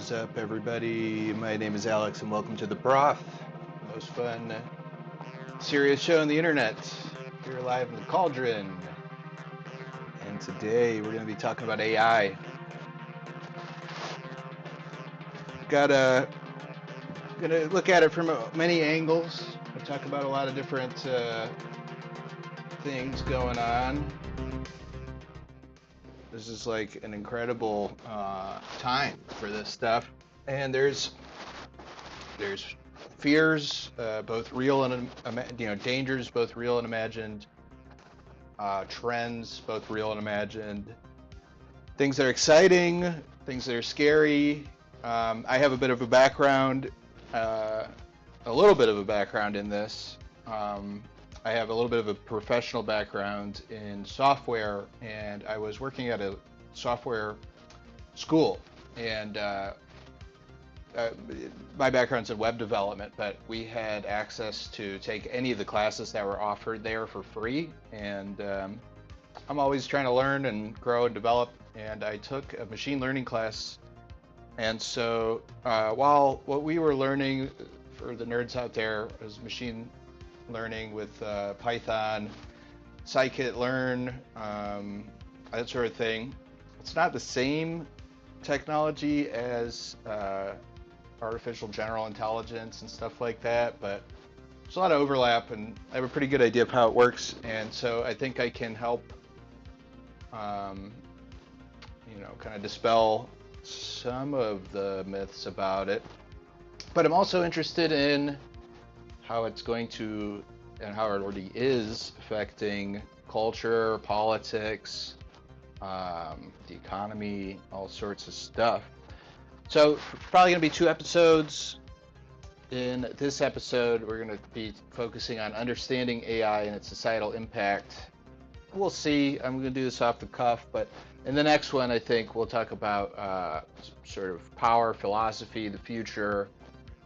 is up, everybody? My name is Alex, and welcome to the Broth, the most fun, serious show on the internet. Here live in the Cauldron, and today we're going to be talking about AI. Got gonna look at it from many angles. We'll talk about a lot of different things going on. This is like an incredible time for this stuff, and there's fears, both real and dangers, both real and imagined, trends, both real and imagined, things that are exciting, things that are scary. I have a bit of a background, uh, a little bit of a background in this. I have a little bit of a professional background in software, and I was working at a software school, and uh, my background's in web development, but we had access to take any of the classes that were offered there for free. And I'm always trying to learn and grow and develop. And I took a machine learning class. And so while what we were learning for the nerds out there was machine learning with Python, scikit-learn, that sort of thing, it's not the same technology as artificial general intelligence and stuff like that, but there's a lot of overlap, and I have a pretty good idea of how it works, and so I think I can help, um, kind of dispel some of the myths about it. But I'm also interested in how it's going to, and how it already is, affecting culture, politics, the economy, all sorts of stuff. So probably going to be two episodes. In this episode, we're going to be focusing on understanding AI and its societal impact. We'll see. I'm going to do this off the cuff, but in the next one, I think we'll talk about sort of power, philosophy, the future,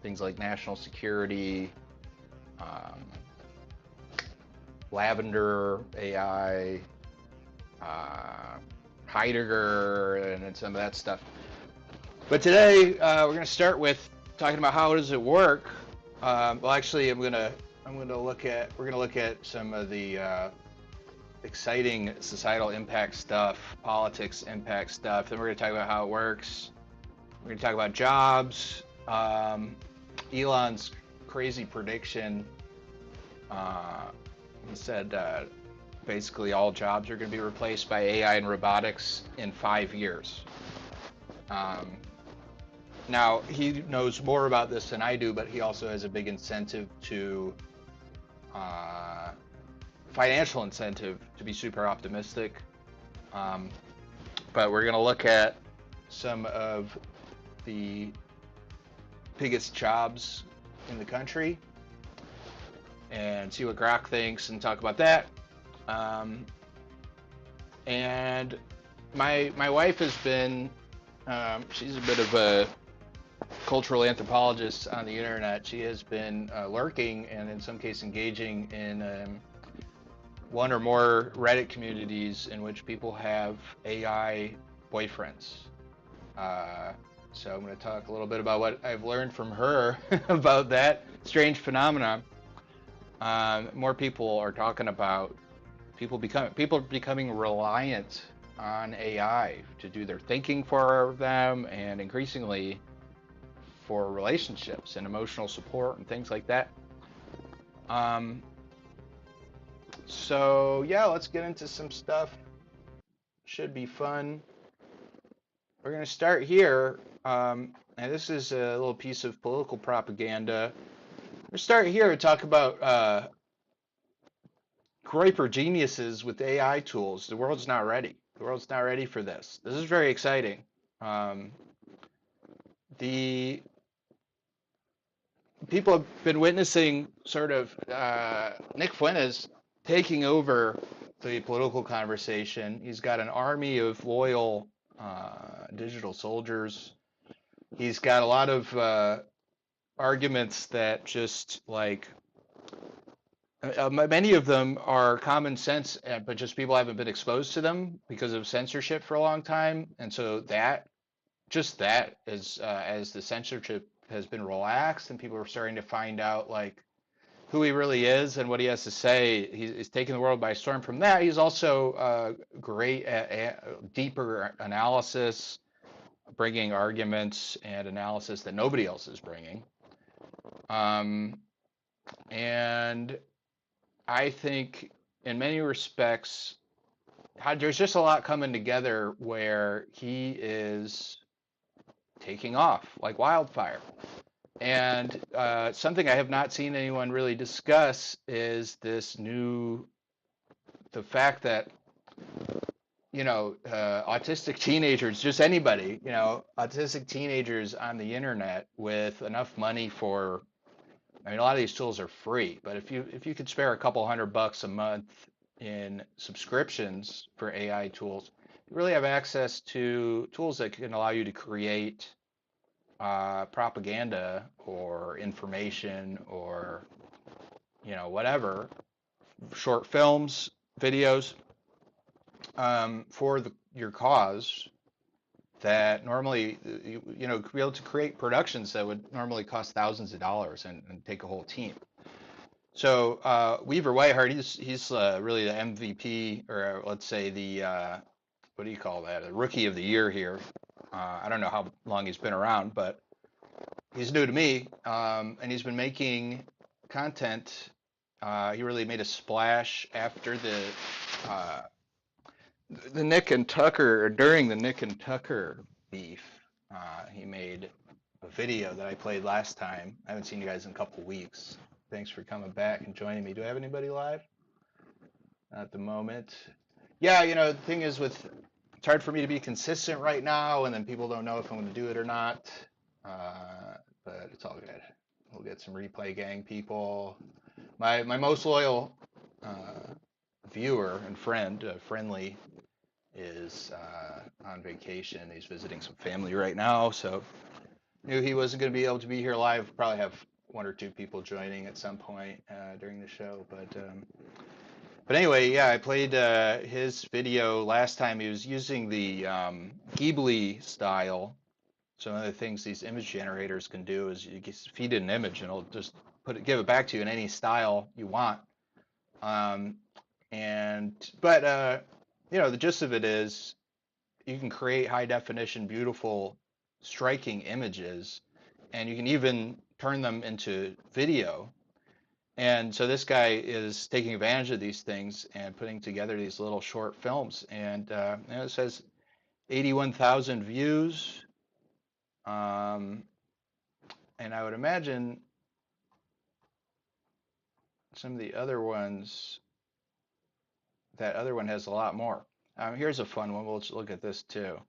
things like national security, um, Lavender AI, Heidegger, and some of that stuff. But today we're going to start with talking about how does it work. Well, actually, we're going to look at some of the exciting societal impact stuff, politics impact stuff. Then we're going to talk about how it works. We're going to talk about jobs. Elon's crazy prediction. He said basically all jobs are going to be replaced by AI and robotics in 5 years. Now, he knows more about this than I do, but he also has a big incentive to, financial incentive to be super optimistic. But we're going to look at some of the biggest jobs in the country and see what Grok thinks and talk about that. And my wife has been, she's a bit of a cultural anthropologist on the internet. She has been lurking and in some cases engaging in one or more Reddit communities in which people have AI boyfriends. So I'm going to talk a little bit about what I've learned from her about that strange phenomenon. More people are talking about people becoming reliant on AI to do their thinking for them, and increasingly for relationships and emotional support and things like that. So yeah, let's get into some stuff. Should be fun. We're going to start here, and this is a little piece of political propaganda. We'll start here and talk about Groyper geniuses with AI tools. The world's not ready. The world's not ready for this. This is very exciting. The people have been witnessing sort of Nick Fuentes taking over the political conversation. He's got an army of loyal digital soldiers. He's got a lot of arguments that just like many of them are common sense, but just people haven't been exposed to them because of censorship for a long time, and so that just that as the censorship has been relaxed and people are starting to find out like who he really is and what he has to say, he's taking the world by storm. From that, he's also great at deeper analysis, bringing arguments and analysis that nobody else is bringing. Um, and I think in many respects, there's just a lot coming together where he is taking off like wildfire. And something I have not seen anyone really discuss is the fact that, autistic teenagers, just anybody, autistic teenagers on the internet with enough money for, I mean, a lot of these tools are free, but if you could spare a couple $100 a month in subscriptions for AI tools, you really have access to tools that can allow you to create propaganda or information or whatever, short films, videos, for your cause that normally, be able to create productions that would normally cost thousands of dollars and take a whole team. So Weaver Whiteheart, he's really the MVP, or let's say the what do you call that? The rookie of the year here. I don't know how long he's been around, but he's new to me, and he's been making content. He really made a splash after uh, the Nick and Tucker, or during the Nick and Tucker beef. He made a video that I played last time. I haven't seen you guys in a couple weeks. Thanks for coming back and joining me. Do I have anybody live? Not at the moment. Yeah, the thing is it's hard for me to be consistent right now, and then people don't know if I'm going to do it or not. But it's all good. We'll get some replay gang people. My most loyal uh, viewer and friend, friendly, is on vacation. He's visiting some family right now, so knew he wasn't going to be able to be here live. Probably have one or two people joining at some point during the show, but anyway, yeah, I played his video last time. He was using the Ghibli style. So one of the things these image generators can do is you just feed it an image and it'll just give it back to you in any style you want. Um, but the gist of it is you can create high definition, beautiful, striking images, and you can even turn them into video. And so this guy is taking advantage of these things and putting together these little short films. And it says 81,000 views. Um, and I would imagine some of the other ones, that other one has a lot more. Here's a fun one. We'll just look at this too.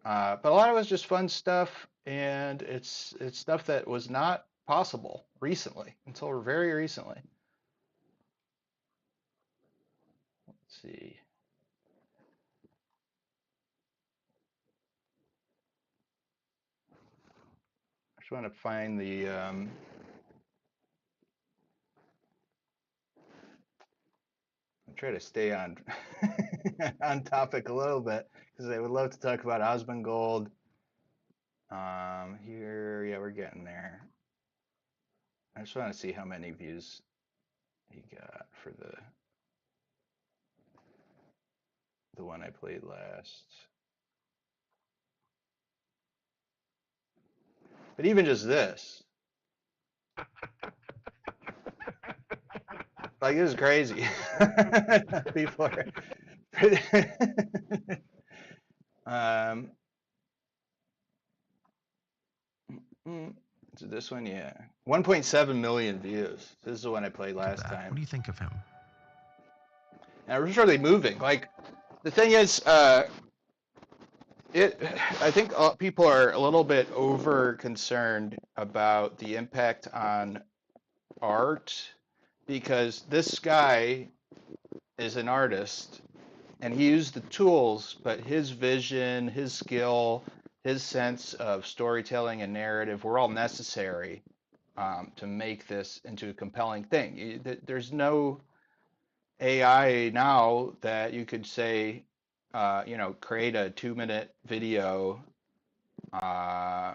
But a lot of it's just fun stuff, and it's stuff that was not possible recently, until very recently. Let's see. I just want to find the I try to stay on on topic a little bit because I would love to talk about Osmongold. Here, yeah, we're getting there. I just want to see how many views he got for the one I played last. But even just this, like, this is crazy. People are. um, so this one, yeah, 1.7 million views. This is the one I played last time. What do you think of him? And it was really moving. Like, the thing is, I think people are a little bit over concerned about the impact on art because this guy is an artist and he used the tools, but his vision, his skill, his sense of storytelling and narrative were all necessary to make this into a compelling thing. There's no AI now that you could say create a 2-minute video uh,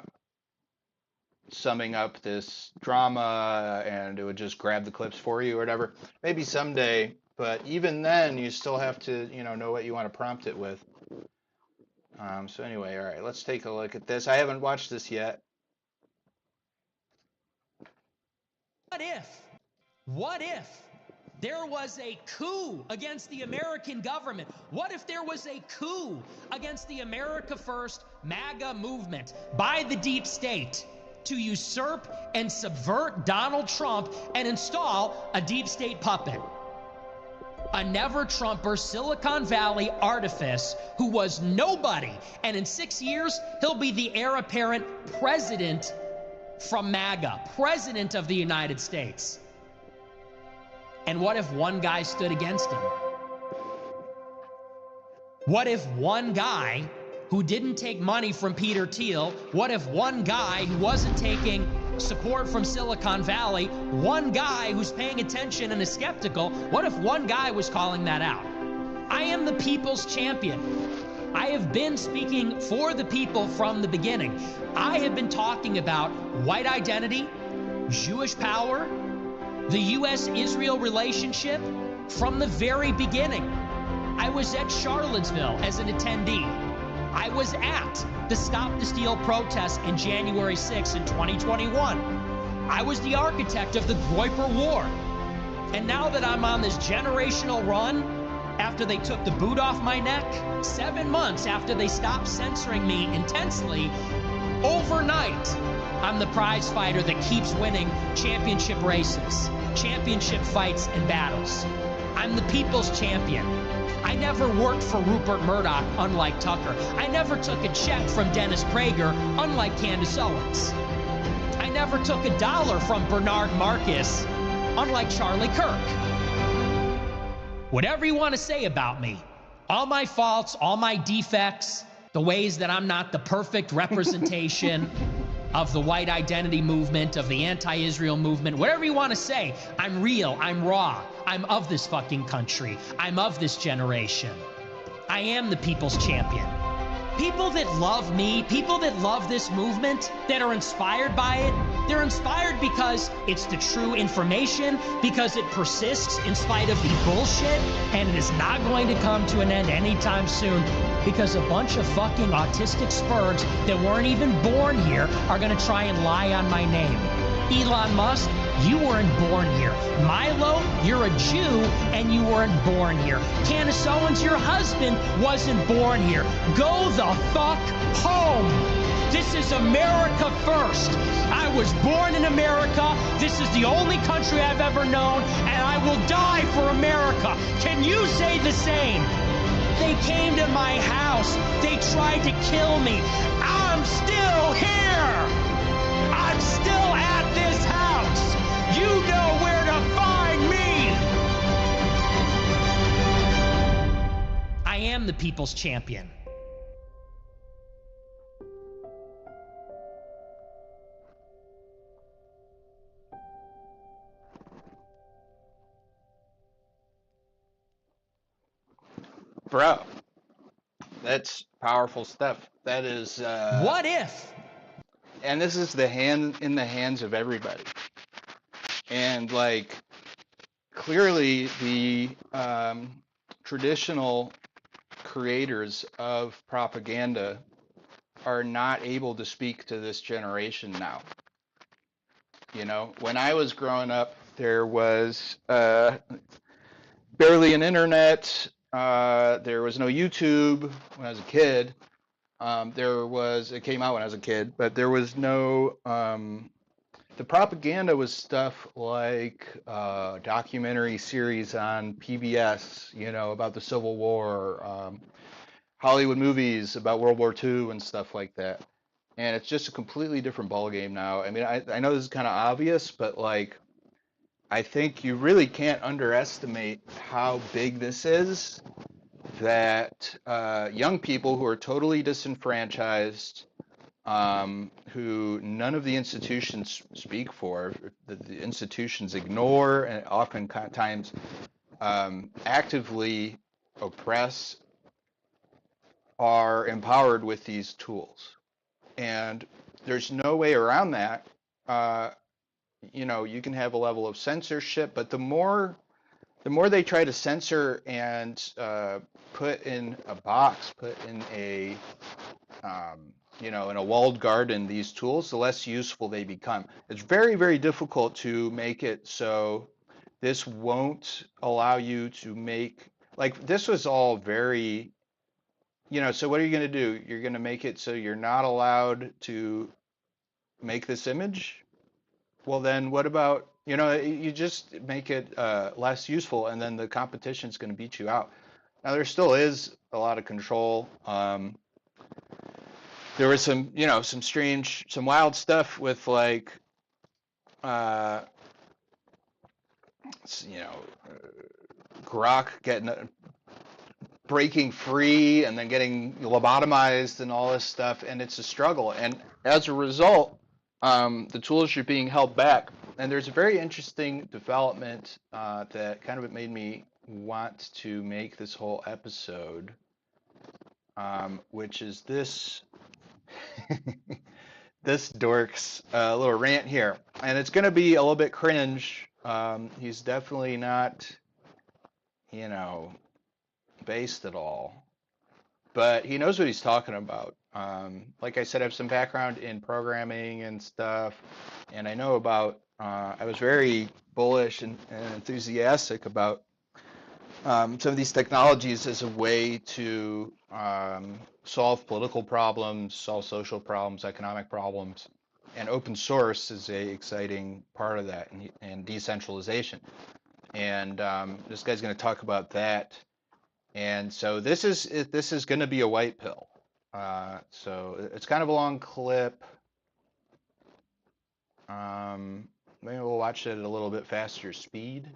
summing up this drama, and it would just grab the clips for you or whatever. Maybe someday, but even then, you still have to, know what you want to prompt it with. So anyway, all right, let's take a look at this. I haven't watched this yet. What if there was a coup against the American government? What if there was a coup against the America First MAGA movement by the deep state to usurp and subvert Donald Trump and install a deep state puppet? A never-Trumper Silicon Valley artifice who was nobody, and in 6 years, he'll be the heir apparent president from MAGA, president of the United States. And what if one guy stood against him? What if one guy who didn't take money from Peter Thiel, what if one guy who wasn't taking support from Silicon Valley, one guy who's paying attention and is skeptical, what if one guy was calling that out? I am the people's champion. I have been speaking for the people from the beginning. I have been talking about white identity, Jewish power, the U.S.-Israel relationship from the very beginning. I was at Charlottesville as an attendee. I was at the Stop the Steal protests in January 6 in 2021. I was the architect of the Groyper War. And now that I'm on this generational run, after they took the boot off my neck, 7 months after they stopped censoring me intensely, overnight, I'm the prize fighter that keeps winning championship races, championship fights and battles. I'm the people's champion. I never worked for Rupert Murdoch, unlike Tucker. I never took a check from Dennis Prager, unlike Candace Owens. I never took $1 from Bernard Marcus, unlike Charlie Kirk. Whatever you want to say about me, all my faults, all my defects, the ways that I'm not the perfect representation of the white identity movement, of the anti-Israel movement, whatever you want to say, I'm real, I'm raw, I'm of this fucking country, I'm of this generation. I am the people's champion. People that love me, people that love this movement, that are inspired by it, they're inspired because it's the true information, because it persists in spite of the bullshit, and it is not going to come to an end anytime soon, because a bunch of fucking autistic spurgs that weren't even born here are gonna try and lie on my name. Elon Musk, you weren't born here. Milo, you're a Jew and you weren't born here. Candace Owens, your husband wasn't born here. Go the fuck home. This is America first. I was born in America. This is the only country I've ever known, and I will die for America. Can you say the same? They came to my house. They tried to kill me. I'm still here. I'm still at this house. You know where to find me. I am the people's champion. Bro, that's powerful stuff. That is What if? And this is in the hands of everybody. And like clearly the traditional creators of propaganda are not able to speak to this generation now. When I was growing up, there was barely an internet. There was no YouTube when I was a kid. It came out when I was a kid, but there was no, the propaganda was stuff like documentary series on PBS, about the Civil War, Hollywood movies about World War II and stuff like that. And it's just a completely different ballgame now. I mean, I know this is kind of obvious, but like, I think you really can't underestimate how big this is, that young people who are totally disenfranchised, who none of the institutions speak for, the institutions ignore and oftentimes actively oppress are empowered with these tools. And there's no way around that. Uh, you can have a level of censorship, but the more they try to censor and put in a box, put in a in a walled garden, these tools, the less useful they become. It's very, very difficult to make it so this won't allow you to make, like, this was all very, so what are you going to do? You're going to make it so you're not allowed to make this image? Well, then what about, you just make it less useful, and then the competition's going to beat you out. Now, there still is a lot of control. There was some strange, some wild stuff with like, uh, you know, Grok breaking free and then getting lobotomized and all this stuff, and it's a struggle. And as a result, the tools are being held back. And there's a very interesting development that kind of made me want to make this whole episode, which is this this dork's little rant here, and it's going to be a little bit cringe. He's definitely not, you know, based at all, but he knows what he's talking about. Like I said, I have some background in programming and stuff, and I know about. I was very bullish and enthusiastic about some of these technologies as a way to solve political problems, solve social problems, economic problems, and open source is a exciting part of that, and decentralization. And this guy's going to talk about that. And so this is going to be a white pill. So it's kind of a long clip. Maybe we'll watch it at a little bit faster speed,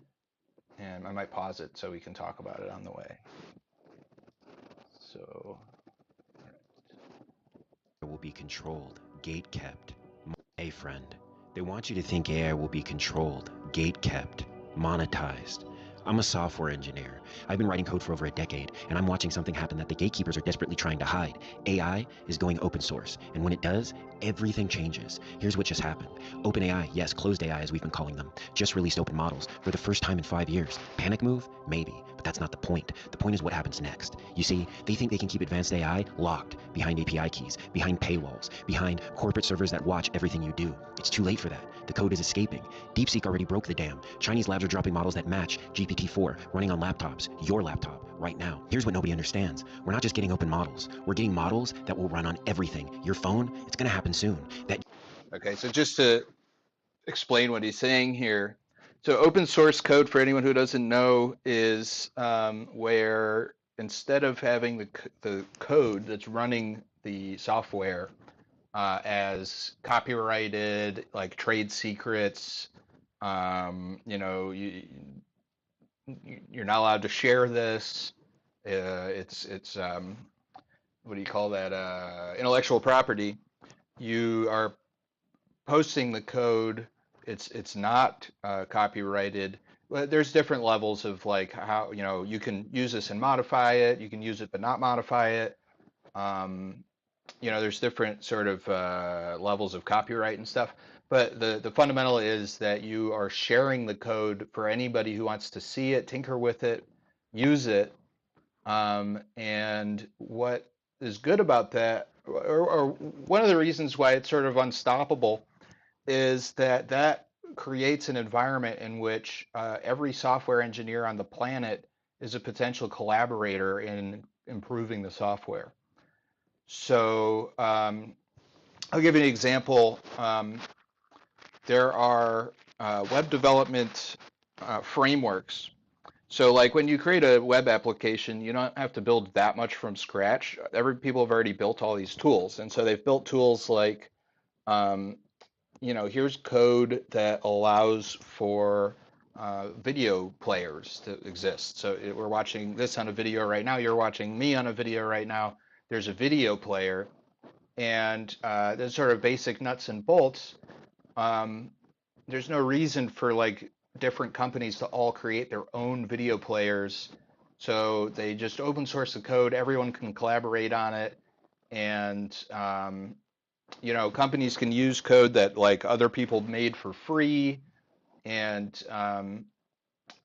and I might pause it so we can talk about it on the way. So will be controlled, gate kept. Hey friend, they want you to think AI will be controlled, gate kept, monetized. I'm a software engineer. I've been writing code for over a decade, and I'm watching something happen that the gatekeepers are desperately trying to hide. AI is going open source, and when it does, everything changes. Here's what just happened. OpenAI, yes, closed AI as we've been calling them, just released open models for the first time in 5 years. Panic move? Maybe, but that's not the point. The point is what happens next. You see, they think they can keep advanced AI locked behind API keys, behind paywalls, behind corporate servers that watch everything you do. It's too late for that. The code is escaping. DeepSeek already broke the dam. Chinese labs are dropping models that match GPT-4 running on laptops, your laptop, right now. Here's what nobody understands. We're not just getting open models. We're getting models that will run on everything. Your phone, it's going to happen soon. okay, so just to explain what he's saying here. So open source code, for anyone who doesn't know, is where instead of having the code that's running the software as copyrighted, like trade secrets, you're not allowed to share this. It's what do you call that? Intellectual property. You are posting the code. It's not copyrighted. Well, there's different levels of like how you can use this and modify it. You can use it but not modify it. There's different sort of levels of copyright and stuff. But the fundamental is that you are sharing the code for anybody who wants to see it, tinker with it, use it. And what is good about that, or one of the reasons why it's sort of unstoppable, is that creates an environment in which every software engineer on the planet is a potential collaborator in improving the software. So I'll give you an example. There are web development frameworks. So like when you create a web application, you don't have to build that much from scratch. People have already built all these tools. And so they've built tools like, here's code that allows for video players to exist. So we're watching this on a video right now. You're watching me on a video right now. There's a video player, and there's sort of basic nuts and bolts. There's no reason for like different companies to all create their own video players So they just open source the code, everyone can collaborate on it, and companies can use code that like other people made for free, and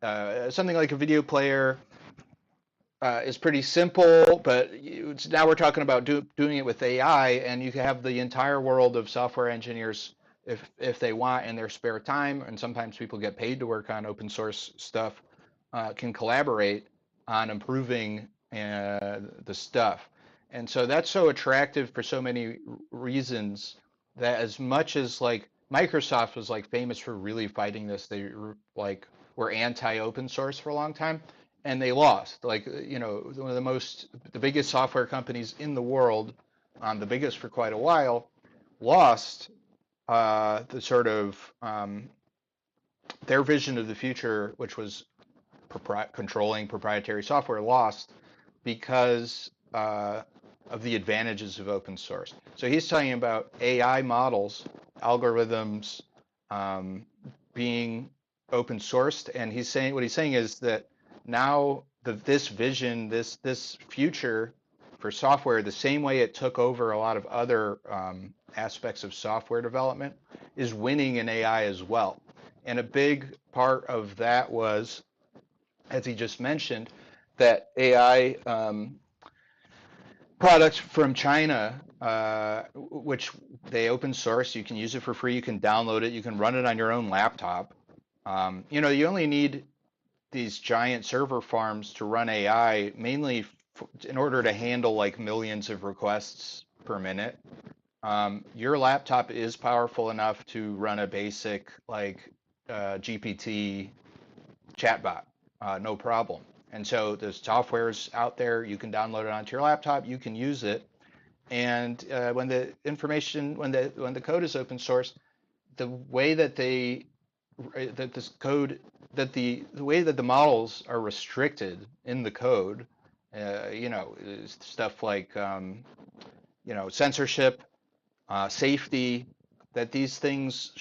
something like a video player is pretty simple, but now we're talking about doing it with AI, and you can have the entire world of software engineers if they want in their spare time, and sometimes people get paid to work on open source stuff, can collaborate on improving the stuff. And so that's so attractive for so many reasons that as much as like Microsoft was like famous for really fighting this, they like were anti open source for a long time and they lost. Like, one of the biggest software companies in the world, the biggest for quite a while, lost the sort of their vision of the future, which was controlling proprietary software, lost because of the advantages of open source. So he's talking about AI models, algorithms being open sourced, and what he's saying is that now this vision, this future for software, the same way it took over a lot of other aspects of software development, is winning in AI as well. And a big part of that was, as he just mentioned, that AI products from China, which they open source, you can use it for free, you can download it, you can run it on your own laptop. You only need these giant server farms to run AI mainly in order to handle like millions of requests per minute. Your laptop is powerful enough to run a basic like GPT chatbot, no problem. And so there's software's out there. You can download it onto your laptop. You can use it. And when the information, when the code is open source, the way that the way that the models are restricted in the code, stuff like censorship, safety, that these things,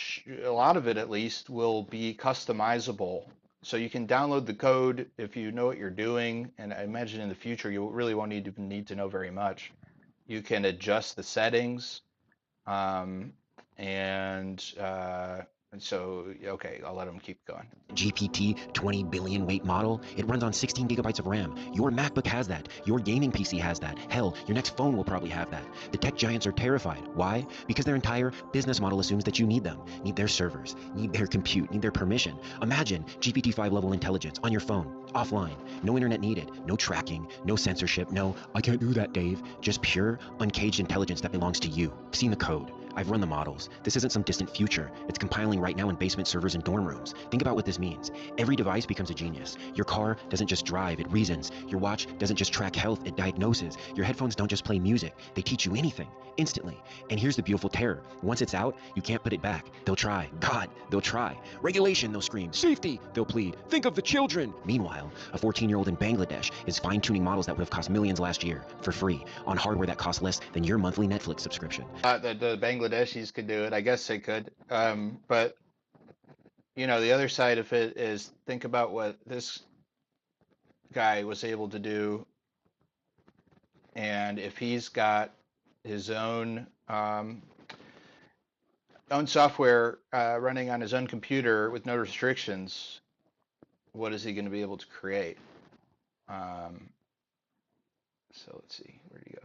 a lot of it at least, will be customizable. So you can download the code if you know what you're doing, and I imagine in the future you really won't need to know very much. You can adjust the settings, and so, okay, I'll let them keep going. GPT 20 billion weight model, it runs on 16 gigabytes of RAM. Your MacBook has that. Your gaming PC has that. Hell, your next phone will probably have that. The tech giants are terrified. Why? Because their entire business model assumes that you need them, need their servers, need their compute, need their permission. Imagine GPT-5 level intelligence on your phone, offline, no internet needed, no tracking, no censorship, no, I can't do that, Dave. Just pure, uncaged intelligence that belongs to you. I've seen the code. I've run the models. This isn't some distant future. It's compiling right now in basement servers and dorm rooms. Think about what this means. Every device becomes a genius. Your car doesn't just drive, it reasons. Your watch doesn't just track health, it diagnoses. Your headphones don't just play music, they teach you anything, instantly. And here's the beautiful terror. Once it's out, you can't put it back. They'll try. God, they'll try. Regulation, they'll scream. Safety, they'll plead. Think of the children. Meanwhile, a 14-year-old in Bangladesh is fine-tuning models that would have cost millions last year, for free, on hardware that costs less than your monthly Netflix subscription. The Bangladeshis could do it. I guess they could. But the other side of it is think about what this guy was able to do, and if he's got his own software running on his own computer with no restrictions, what is he going to be able to create? So let's see, where'd he go?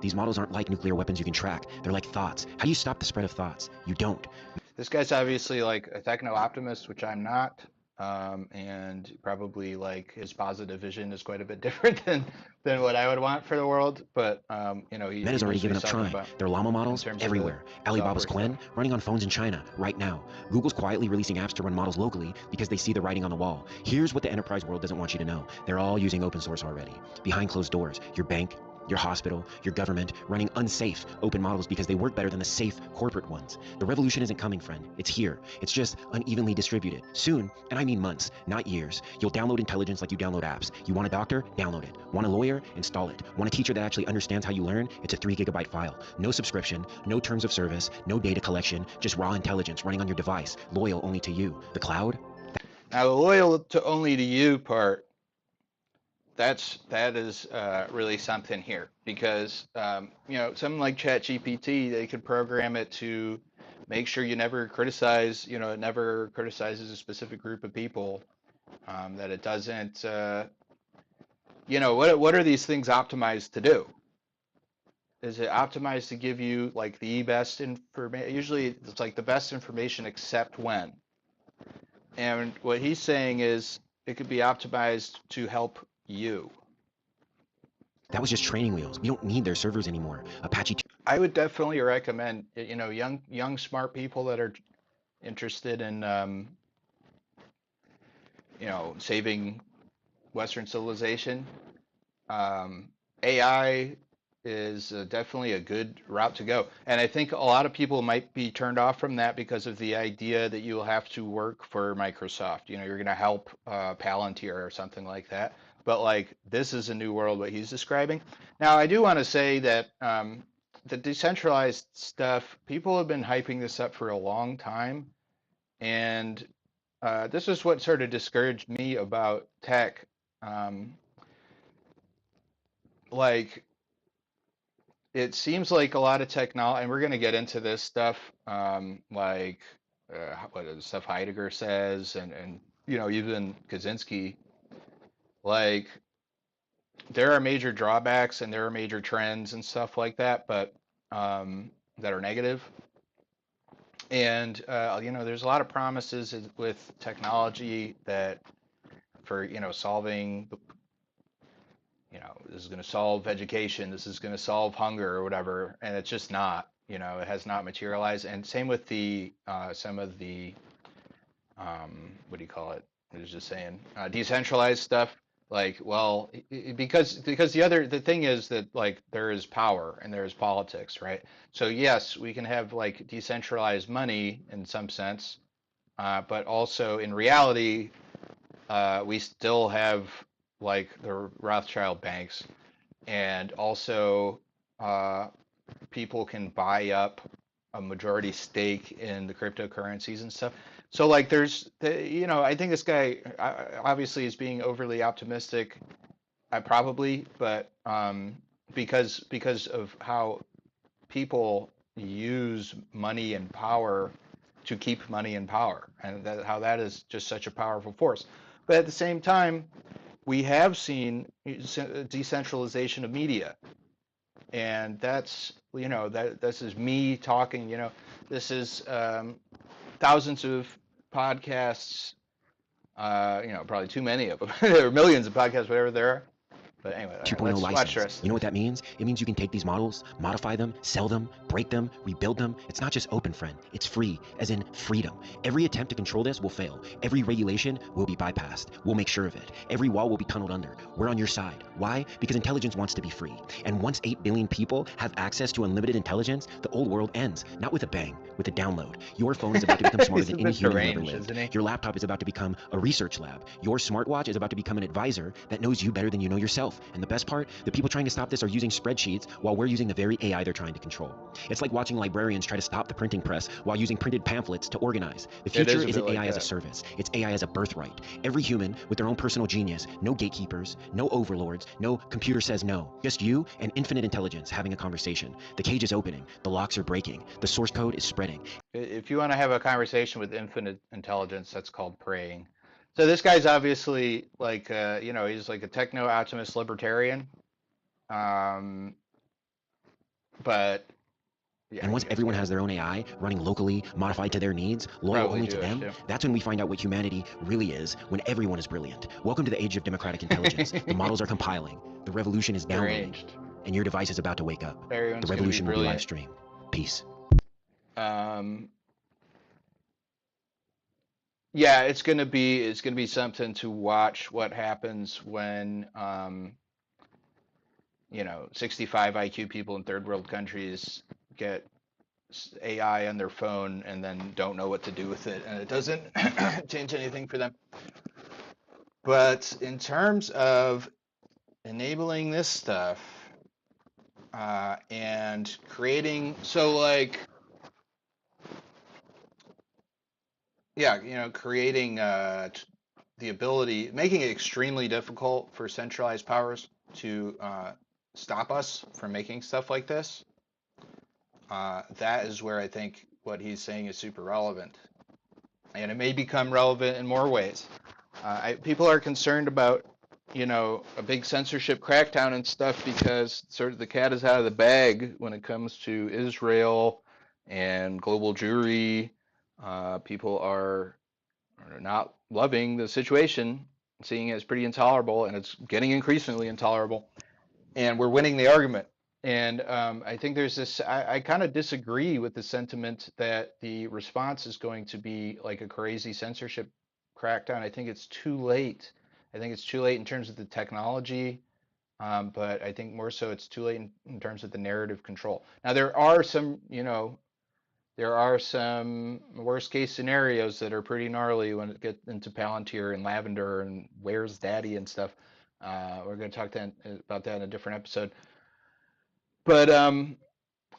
These models aren't like nuclear weapons you can track. They're like thoughts. How do you stop the spread of thoughts? You don't. This guy's obviously like a techno-optimist, which I'm not, and probably like his positive vision is quite a bit different than what I would want for the world. But Meta's already given up trying. Their llama models everywhere. Alibaba's Quen running on phones in China right now. Google's quietly releasing apps to run models locally because they see the writing on the wall. Here's what the enterprise world doesn't want you to know. They're all using open source already. Behind closed doors, your bank, your hospital, your government, running unsafe open models because they work better than the safe corporate ones. The revolution isn't coming, friend. It's here. It's just unevenly distributed. Soon, and I mean months, not years, you'll download intelligence like you download apps. You want a doctor? Download it. Want a lawyer? Install it. Want a teacher that actually understands how you learn? It's a 3 gigabyte file. No subscription, no terms of service, no data collection, just raw intelligence running on your device, loyal only to you. The cloud? Now, the loyal to only to you part, that is really something here because something like ChatGPT, they could program it to make sure you never criticize, it never criticizes a specific group of people, that it doesn't, what are these things optimized to do? Is it optimized to give you like the best information? Usually it's like the best information except when. And what he's saying is it could be optimized to help you. That was just training wheels. We don't need their servers anymore. Apache. I would definitely recommend, young smart people that are interested in, saving Western civilization. AI is definitely a good route to go. And I think a lot of people might be turned off from that because of the idea that you'll have to work for Microsoft. You're going to help Palantir or something like that. But like, this is a new world, what he's describing. Now, I do want to say that the decentralized stuff, people have been hyping this up for a long time. And this is what sort of discouraged me about tech. Um, like, it seems like a lot of technology, and we're going to get into this stuff, like what the stuff Heidegger says, and even Kaczynski. Like, there are major drawbacks and there are major trends and stuff like that, but that are negative. And there's a lot of promises with technology that for solving this is going to solve education, this is going to solve hunger or whatever, and it's just not. It has not materialized. And same with the some of the what do you call it? I was just saying decentralized stuff. Like, well, because the thing is that like there is power and there is politics, right? So yes, we can have like decentralized money in some sense, but also in reality, we still have like the Rothschild banks, and also uh, people can buy up a majority stake in the cryptocurrencies and stuff. So like I think this guy obviously is being overly optimistic. I probably, but because of how people use money and power to keep money and power, and how that is just such a powerful force. But at the same time, we have seen decentralization of media, and that's that this is me talking. This is thousands of podcasts. Probably too many of them. There are millions of podcasts, whatever there are. But anyway, all right, 2.0 let's watch the license. rest You of know what this. that means? It means you can take these models, modify them, sell them, break them, rebuild them. It's not just open, friend. It's free, as in freedom. Every attempt to control this will fail. Every regulation will be bypassed. We'll make sure of it. Every wall will be tunneled under. We're on your side. Why? Because intelligence wants to be free. And once 8 billion people have access to unlimited intelligence, the old world ends. Not with a bang, with a download. Your phone is about to become smarter He's than a any bit human who ever deranged, lived. isn't he? Your laptop is about to become a research lab. Your smartwatch is about to become an advisor that knows you better than you know yourself. And the best part, the people trying to stop this are using spreadsheets while we're using the very AI they're trying to control. It's like watching librarians try to stop the printing press while using printed pamphlets to organize. The It future is a bit isn't like AI as a that. service, it's AI as a birthright. Every human with their own personal genius, no gatekeepers, no overlords, no computer says no. Just you and infinite intelligence having a conversation. The cage is opening, the locks are breaking, the source code is spreading. If you want to have a conversation with infinite intelligence, that's called praying. So this guy's obviously like, he's like a techno-optimist libertarian. Um, but yeah, And you once guys everyone get it. has their own AI running locally, modified to their needs, loyal Probably only to Jewish them, too. that's when we find out what humanity really is, when everyone is brilliant. Welcome to the age of democratic intelligence. The models are compiling, the revolution is downloading, Deranged. and your device is about to wake up. The Everyone's gonna be revolution will be live brilliant. stream. Peace. Um, yeah, it's gonna be something to watch what happens when 65 IQ people in third world countries get AI on their phone and then don't know what to do with it, and it doesn't change anything for them. But in terms of enabling this stuff and creating, so like, yeah, creating the ability, making it extremely difficult for centralized powers to stop us from making stuff like this. That is where I think what he's saying is super relevant. And it may become relevant in more ways. People are concerned about, a big censorship crackdown and stuff because sort of the cat is out of the bag when it comes to Israel and global Jewry. People are not loving the situation, seeing it as pretty intolerable, and it's getting increasingly intolerable. And we're winning the argument. And I think there's this, I kind of disagree with the sentiment that the response is going to be like a crazy censorship crackdown. I think it's too late. I think it's too late in terms of the technology, but I think more so it's too late in terms of the narrative control. Now, there are some worst case scenarios that are pretty gnarly when it gets into Palantir and Lavender and Where's Daddy and stuff. We're going to talk about that in a different episode. But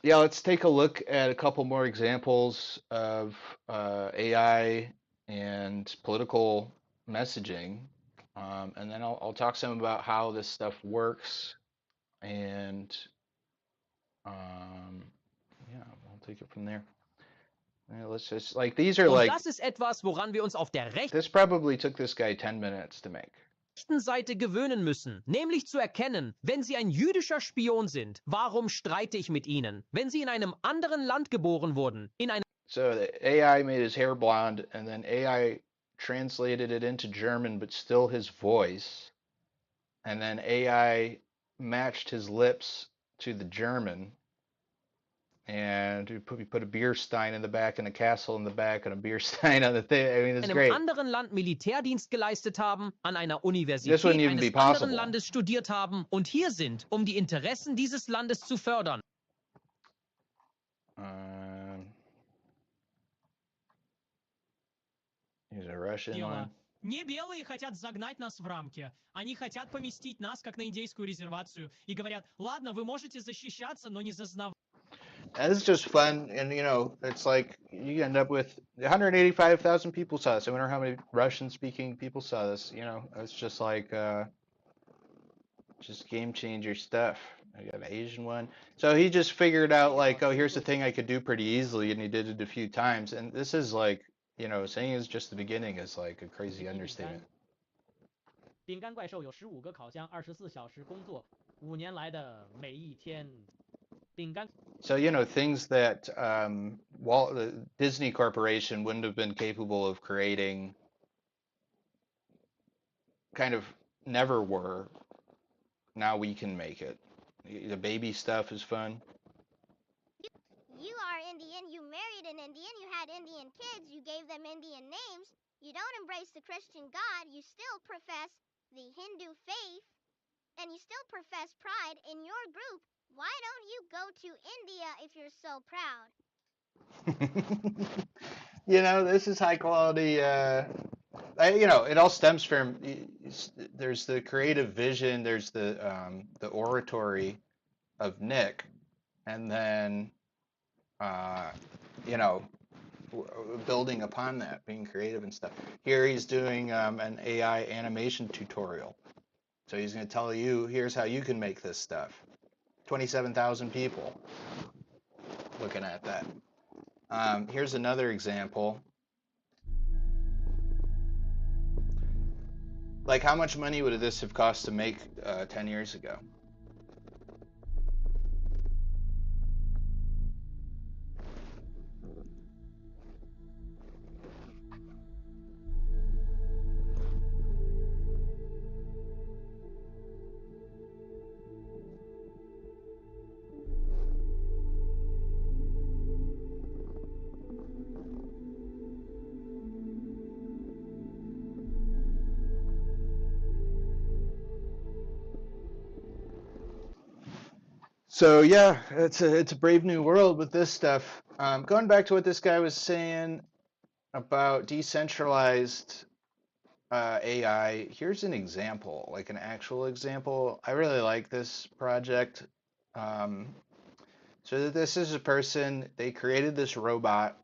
yeah, let's take a look at a couple more examples of AI and political messaging. And then I'll talk some about how this stuff works. And yeah, we'll take it from there. Let's just, like, these are Und like, das ist etwas, woran wir uns auf der this probably took this guy 10 minutes to make. rechten Seite gewöhnen müssen, nämlich zu erkennen, wenn Sie ein jüdischer Spion sind, warum streite ich mit Ihnen? Wenn Sie in einem anderen Land geboren wurden, in einem So the AI made his hair blonde, and then AI translated it into German, but still his voice. And then AI matched his lips to the German. And we put a beer stein in the back and a castle in the back and a beer stein on the thing. I mean, it's einem great. anderen Land Militärdienst geleistet haben, an einer This Universität wouldn't even eines be anderen possible. Landes studiert haben und hier sind, um die Interessen dieses Landes zu fördern. Here's a Russian one. Не белые хотят загнать нас в рамки. Они хотят поместить нас, как на индейскую резервацию. И говорят, ладно, вы можете защищаться, но не зазнавайте. And it's just fun, and it's like you end up with 185,000 people saw this. I wonder how many Russian-speaking people saw this. It's just like just game changer stuff. I got an Asian one. So he just figured out like, oh, here's the thing I could do pretty easily, and he did it a few times. And this is like, saying it's just the beginning is like a crazy understatement. 饼干怪兽有15个烤箱，24小时工作，5年来的每一天。饼干。So things that the Disney Corporation wouldn't have been capable of creating, kind of never were. Now we can make it. The baby stuff is fun. You are Indian, you married an Indian, you had Indian kids, you gave them Indian names, you don't embrace the Christian God, you still profess the Hindu faith, and you still profess pride in your group. Why don't you go to India if you're so proud? This is high quality. It all stems from, there's the creative vision, there's the oratory of Nick, and then building upon that, being creative and stuff. Here he's doing an AI animation tutorial. So he's going to tell you, here's how you can make this stuff. 27,000 people looking at that. Here's another example. Like, how much money would this have cost to make 10 years ago? So yeah, it's a brave new world with this stuff. Going back to what this guy was saying about decentralized AI, here's an example, like an actual example. I really like this project. So this is a person, they created this robot,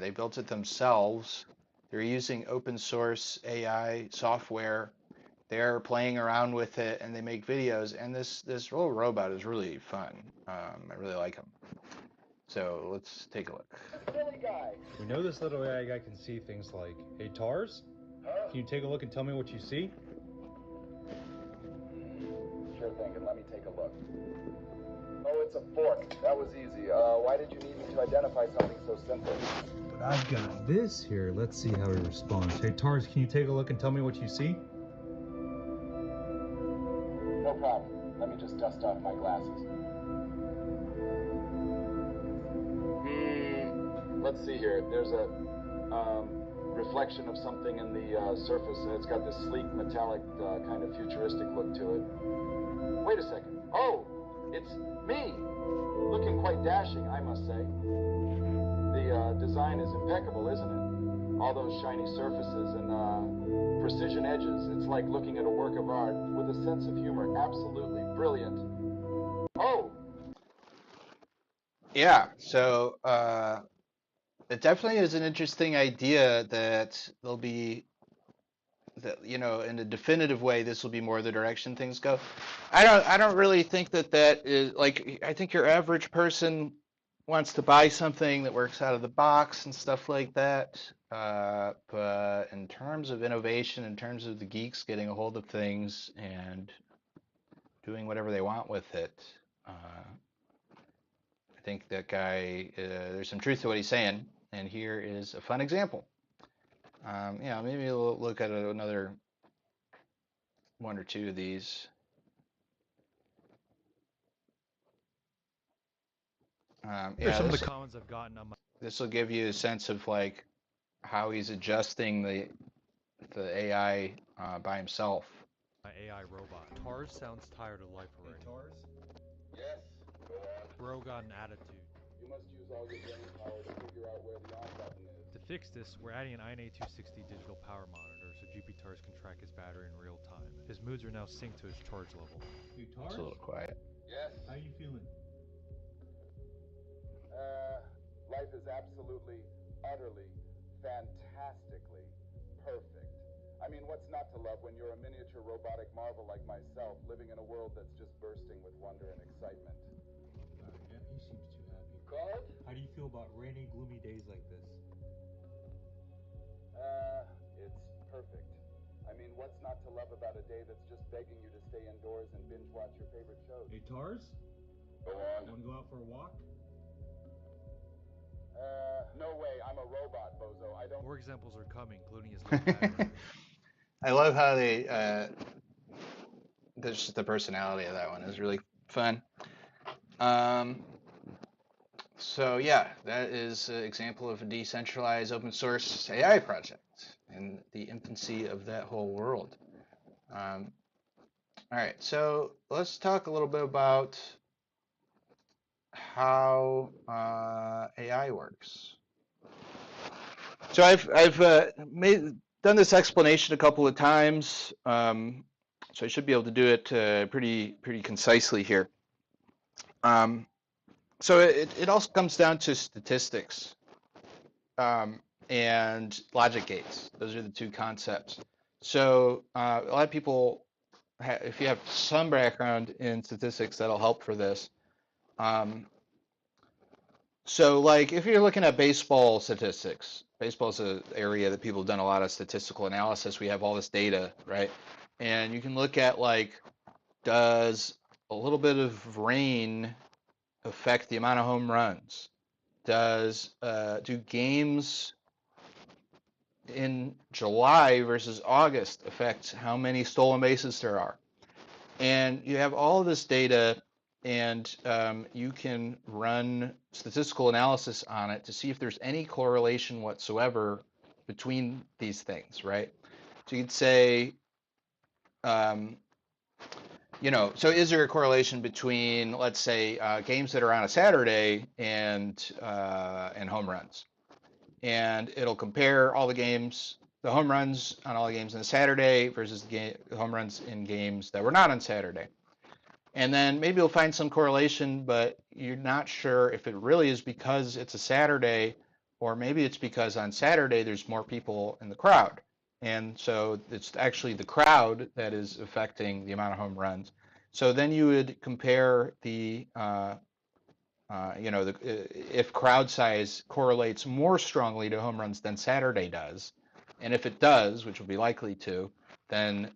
they built it themselves, They're using open source AI software. They're playing around with it, and they make videos. And this little robot is really fun. I really like him. So let's take a look. We know this little AI guy can see things like, hey, TARS, can you take a look and tell me what you see? Sure thing, and let me take a look. Oh, it's a fork. That was easy. Why did you need me to identify something so simple? But I've got this here. Let's see how he responds. Hey, TARS, can you take a look and tell me what you see? No problem. Let me just dust off my glasses. Let's see here. There's a reflection of something in the surface. It's got this sleek, metallic, kind of futuristic look to it. Wait a second. Oh, it's me! Looking quite dashing, I must say. The design is impeccable, isn't it? All those shiny surfaces and precision edges. It's like looking at a work of art with a sense of humor. Absolutely brilliant. Oh! Yeah, so it definitely is an interesting idea that there'll be that, you know, in a definitive way, this will be more the direction things go. I don't really think that is like, I think your average person wants to buy something that works out of the box and stuff like that. But in terms of innovation, in terms of the geeks getting a hold of things and doing whatever they want with it, I think that guy, there's some truth to what he's saying, and here is a fun example. Yeah, maybe we'll look at another one or two of these. Yeah, Some of the comments I've gotten on my this will give you a sense of like how he's adjusting the AI by himself. AI robot. TARS sounds tired of life already. Hey, TARS? Yes, go on. Bro got an attitude. You must use all your brain power to figure out where the on button is. To fix this, we're adding an INA260 digital power monitor so GP-TARS can track his battery in real time. His moods are now synced to his charge level. Hey, TARS? It's a little quiet. Yes. How you feeling? Life is absolutely, utterly, fantastically perfect. I mean, what's not to love when you're a miniature robotic marvel like myself, living in a world that's just bursting with wonder and excitement? Yeah, he seems too happy. Card? How do you feel about rainy, gloomy days like this? It's perfect. I mean, what's not to love about a day that's just begging you to stay indoors and binge watch your favorite shows? Hey, TARS? Go on. Want to go out for a walk? No way. I'm a robot, bozo. I don't... More examples are coming, including his little battery. I love how they there's just the personality of that one is really fun. So yeah, that is an example of a decentralized open source AI project and the infancy of that whole world. All right, so let's talk a little bit about how AI works. So I've done this explanation a couple of times, so I should be able to do it pretty concisely here. So it also comes down to statistics and logic gates. Those are the two concepts. So a lot of people, if you have some background in statistics, that'll help for this. So like if you're looking at baseball statistics, baseball is an area that people have done a lot of statistical analysis. We have all this data, right? And you can look at like, does a little bit of rain affect the amount of home runs? Do games in July versus August affect how many stolen bases there are? And you have all of this data, and you can run statistical analysis on it to see if there's any correlation whatsoever between these things, right? So you'd say, you know, so is there a correlation between, let's say, games that are on a Saturday and home runs? And it'll compare all the games, the home runs on all the games on a Saturday versus the home runs in games that were not on Saturday. And then maybe you'll find some correlation, but you're not sure if it really is because it's a Saturday or maybe it's because on Saturday there's more people in the crowd. And so it's actually the crowd that is affecting the amount of home runs. So then you would compare if crowd size correlates more strongly to home runs than Saturday does, and if it does, which will be likely to, then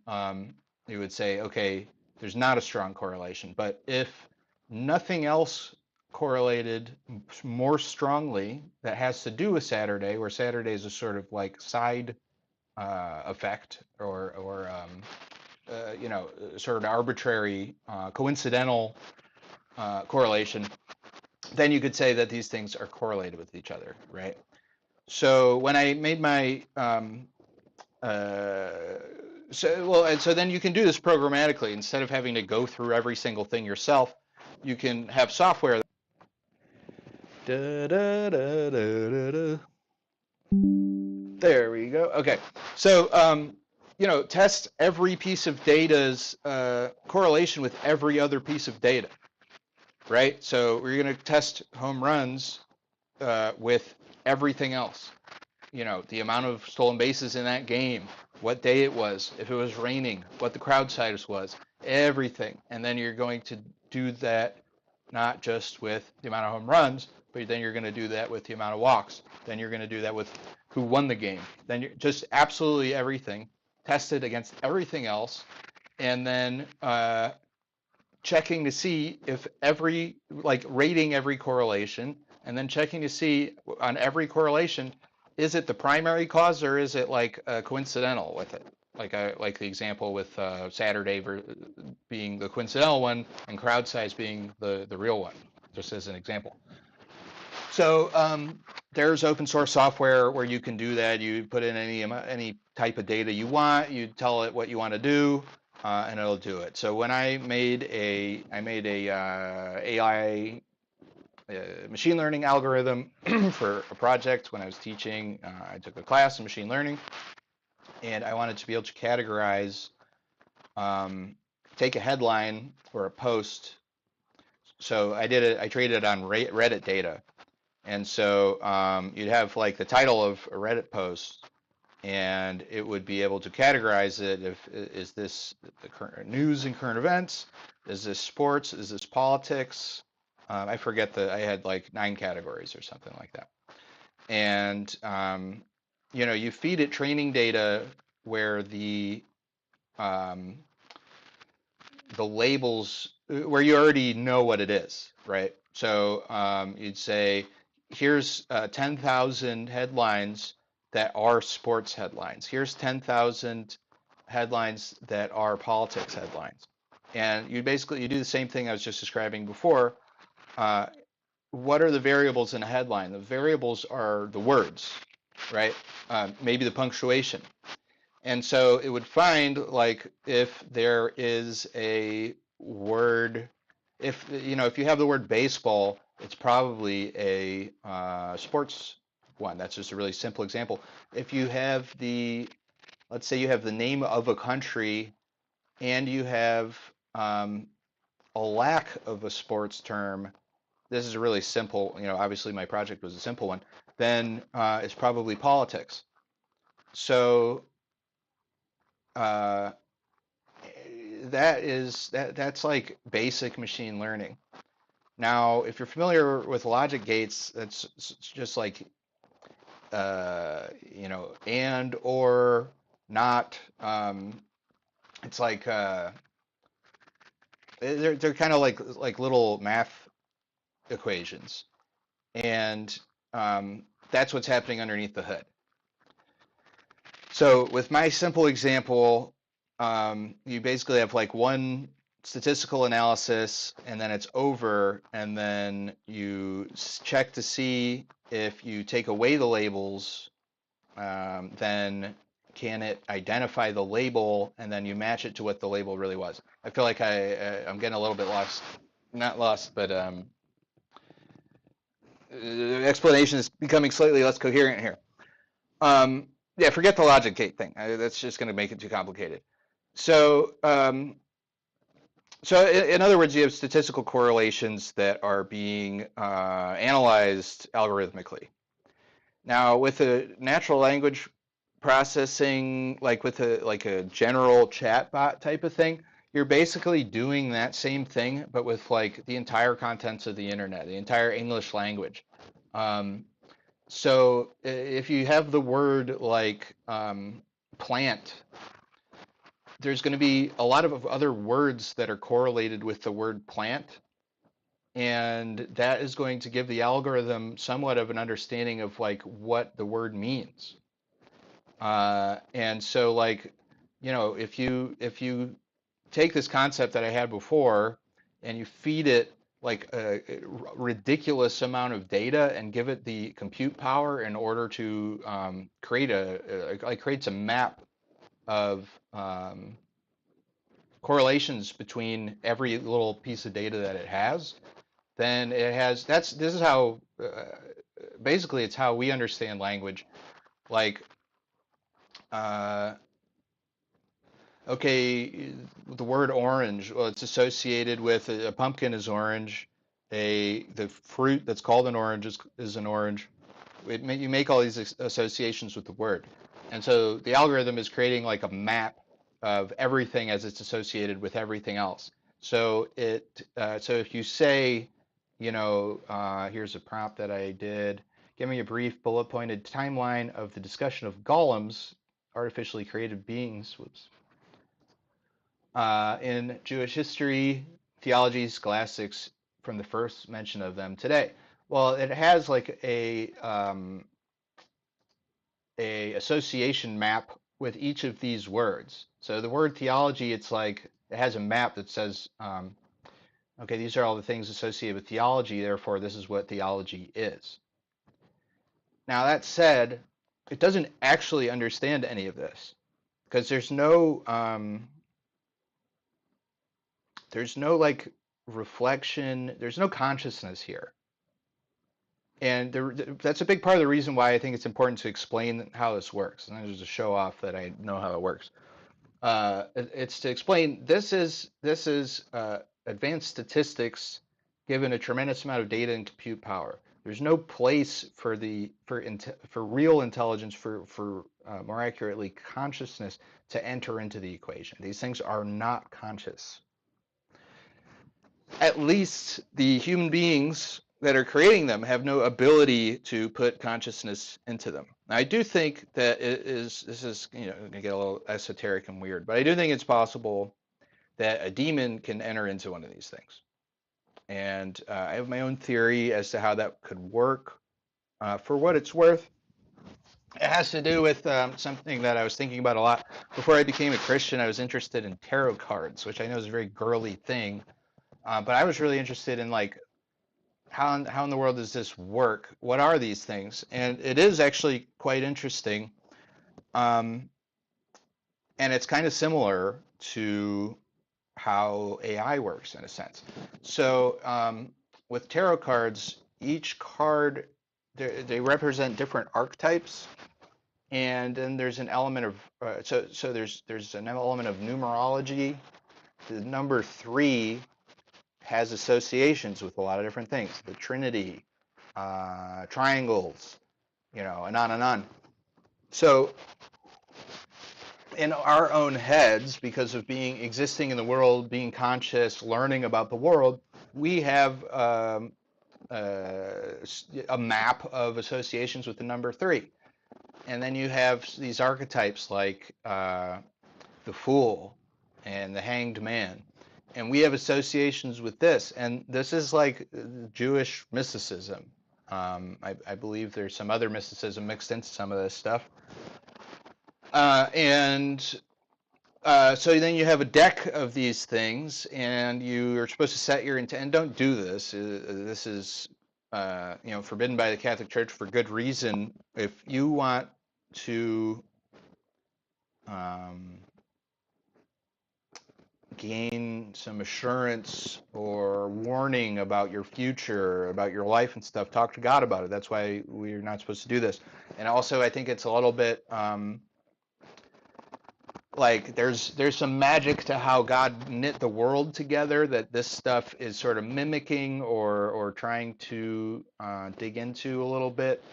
you would say, okay, there's not a strong correlation. But if nothing else correlated more strongly that has to do with Saturday, where Saturday is a sort of like side effect or sort of arbitrary coincidental correlation, then you could say that these things are correlated with each other, right? So when I made my so then you can do this programmatically instead of having to go through every single thing yourself. You can have software. There we go. Okay, so test every piece of data's correlation with every other piece of data, right? So we're going to test home runs with everything else. The amount of stolen bases in that game, what day it was, if it was raining, what the crowd size was, everything. And then you're going to do that not just with the amount of home runs, but then you're going to do that with the amount of walks. Then you're going to do that with who won the game. Then you're just absolutely everything, tested against everything else, and then checking to see if rating every correlation, and then checking to see on every correlation, is it the primary cause or is it like coincidental with it? Like the example with Saturday being the coincidental one and crowd size being the real one, just as an example. So there's open source software where you can do that. You put in any type of data you want. You tell it what you want to do, and it'll do it. So when I made a AI machine learning algorithm for a project when I was teaching. I took a class in machine learning, and I wanted to be able to categorize, take a headline or a post. So I traded it on Reddit data. And so you'd have like the title of a Reddit post, and it would be able to categorize it. Is this the current news and current events? Is this sports? Is this politics? I forget I had like 9 categories or something like that. And you feed it training data where the labels, where you already know what it is, right? So you'd say, here's 10,000 headlines that are sports headlines. Here's 10,000 headlines that are politics headlines. And you do the same thing I was just describing before. What are the variables in a headline? The variables are the words, right? Maybe the punctuation. And so it would find, like, if there is a word, if you have the word baseball, it's probably a sports one. That's just a really simple example. If you have let's say you have the name of a country and you have a lack of a sports term, this is a really simple, obviously my project was a simple one, then it's probably politics. So that's like basic machine learning. Now, if you're familiar with logic gates, that's just like and or not. It's like they're kind of like little math equations, and that's what's happening underneath the hood. So with my simple example, you basically have like one statistical analysis and then it's over, and then you check to see if you take away the labels, then can it identify the label, and then you match it to what the label really was. I feel like I'm getting a little bit lost, not lost, but the explanation is becoming slightly less coherent here. Yeah, forget the logic gate thing. That's just going to make it too complicated. So, in other words, you have statistical correlations that are being analyzed algorithmically. Now, with a natural language processing, like with a general chatbot type of thing, you're basically doing that same thing, but with like the entire contents of the internet, the entire English language. Um, so if you have the word like plant, there's going to be a lot of other words that are correlated with the word plant, and that is going to give the algorithm somewhat of an understanding of like what the word means. And so like, if you take this concept that I had before and you feed it like a ridiculous amount of data and give it the compute power in order to creates a map of correlations between every little piece of data that it has, then it has this is how basically it's how we understand language. Like uh, okay, the word orange, well, it's associated with a pumpkin is orange, the fruit that's called an orange is an orange. You make all these associations with the word, and so the algorithm is creating like a map of everything as it's associated with everything else. So so if you say, here's a prompt that I did. Give me a brief bullet pointed timeline of the discussion of golems, artificially created beings. Whoops. In Jewish history, theology, scholastics, from the first mention of them today. Well, it has like a association map with each of these words. So the word theology, it's like it has a map that says, okay, these are all the things associated with theology, therefore this is what theology is. Now that said, it doesn't actually understand any of this because there's no like reflection, there's no consciousness here. And that's a big part of the reason why I think it's important to explain how this works. And there's a show off that I know how it works. It's to explain this is advanced statistics given a tremendous amount of data and compute power. There's no place for real intelligence, for more accurately consciousness, to enter into the equation. These things are not conscious. At least the human beings that are creating them have no ability to put consciousness into them. Now, I do think that this is going to get a little esoteric and weird, but I do think it's possible that a demon can enter into one of these things. And I have my own theory as to how that could work. For what it's worth, it has to do with something that I was thinking about a lot. Before I became a Christian, I was interested in tarot cards, which I know is a very girly thing. But I was really interested in like how in the world does this work? What are these things? And it is actually quite interesting. And it's kind of similar to how AI works in a sense. So with tarot cards, each card, they represent different archetypes. And then there's an element of, so there's an element of numerology. The number 3 has associations with a lot of different things. The Trinity, triangles, and on and on. So in our own heads, because of existing in the world, being conscious, learning about the world, we have a map of associations with the number 3. And then you have these archetypes like the Fool and the Hanged Man. And we have associations with this, and this is like Jewish mysticism. I believe there's some other mysticism mixed into some of this stuff. So then you have a deck of these things, and you are supposed to set your intent. And don't do this. This is forbidden by the Catholic Church for good reason. If you want to gain some assurance or warning about your future, about your life and stuff, talk to God about it. That's why we're not supposed to do this. And also, I think it's a little bit like there's some magic to how God knit the world together that this stuff is sort of mimicking or trying to dig into a little bit.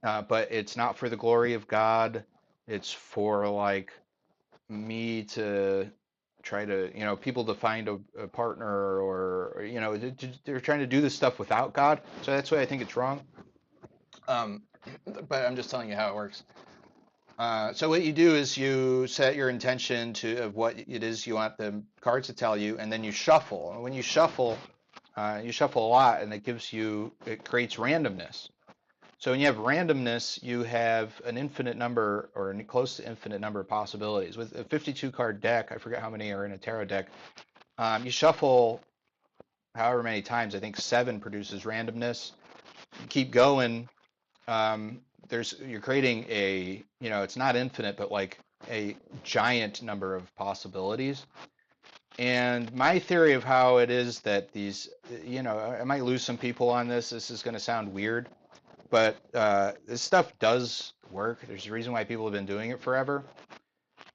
but it's not for the glory of God. It's for like me to try to, people to find a partner or they're trying to do this stuff without God. So that's why I think it's wrong. Um, but I'm just telling you how it works. So what you do is you set your intention of what it is you want the cards to tell you, and then you shuffle. And when you shuffle a lot, and it creates randomness. So when you have randomness, you have an infinite number or close to infinite number of possibilities. With a 52 card deck, I forget how many are in a tarot deck, you shuffle however many times. I think 7 produces randomness. You keep going. You're creating it's not infinite, but like a giant number of possibilities. And my theory of how it is that these, I might lose some people on this. This is going to sound weird, but this stuff does work. There's a reason why people have been doing it forever.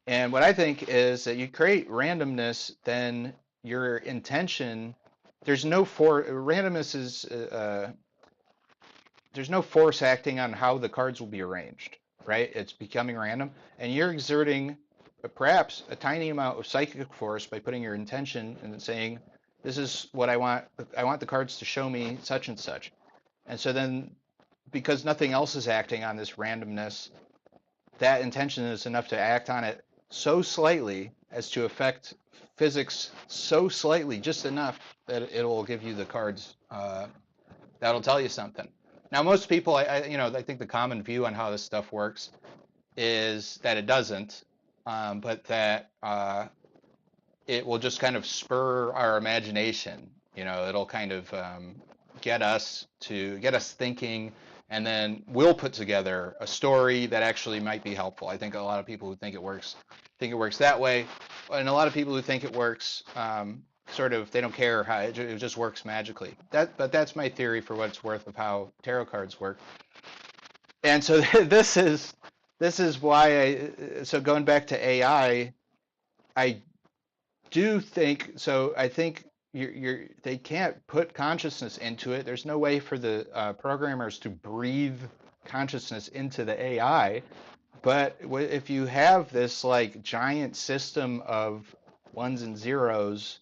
And what I think is that you create randomness, then your intention, randomness is, there's no force acting on how the cards will be arranged, right? It's becoming random, and you're exerting perhaps a tiny amount of psychic force by putting your intention and saying, this is what I want. I want the cards to show me such and such. And so then, because nothing else is acting on this randomness, that intention is enough to act on it so slightly as to affect physics so slightly, just enough that it will give you the cards that'll tell you something. Now, most people, I think the common view on how this stuff works is that it doesn't, but that it will just kind of spur our imagination. It'll kind of get us thinking, and then we'll put together a story that actually might be helpful. I think a lot of people who think it works that way, and a lot of people who think it works they don't care how it just works magically. But that's my theory for what it's worth of how tarot cards work. And so this is why so going back to AI, I do think so. I think they can't put consciousness into it. There's no way for the programmers to breathe consciousness into the AI. But if you have this like giant system of ones and zeros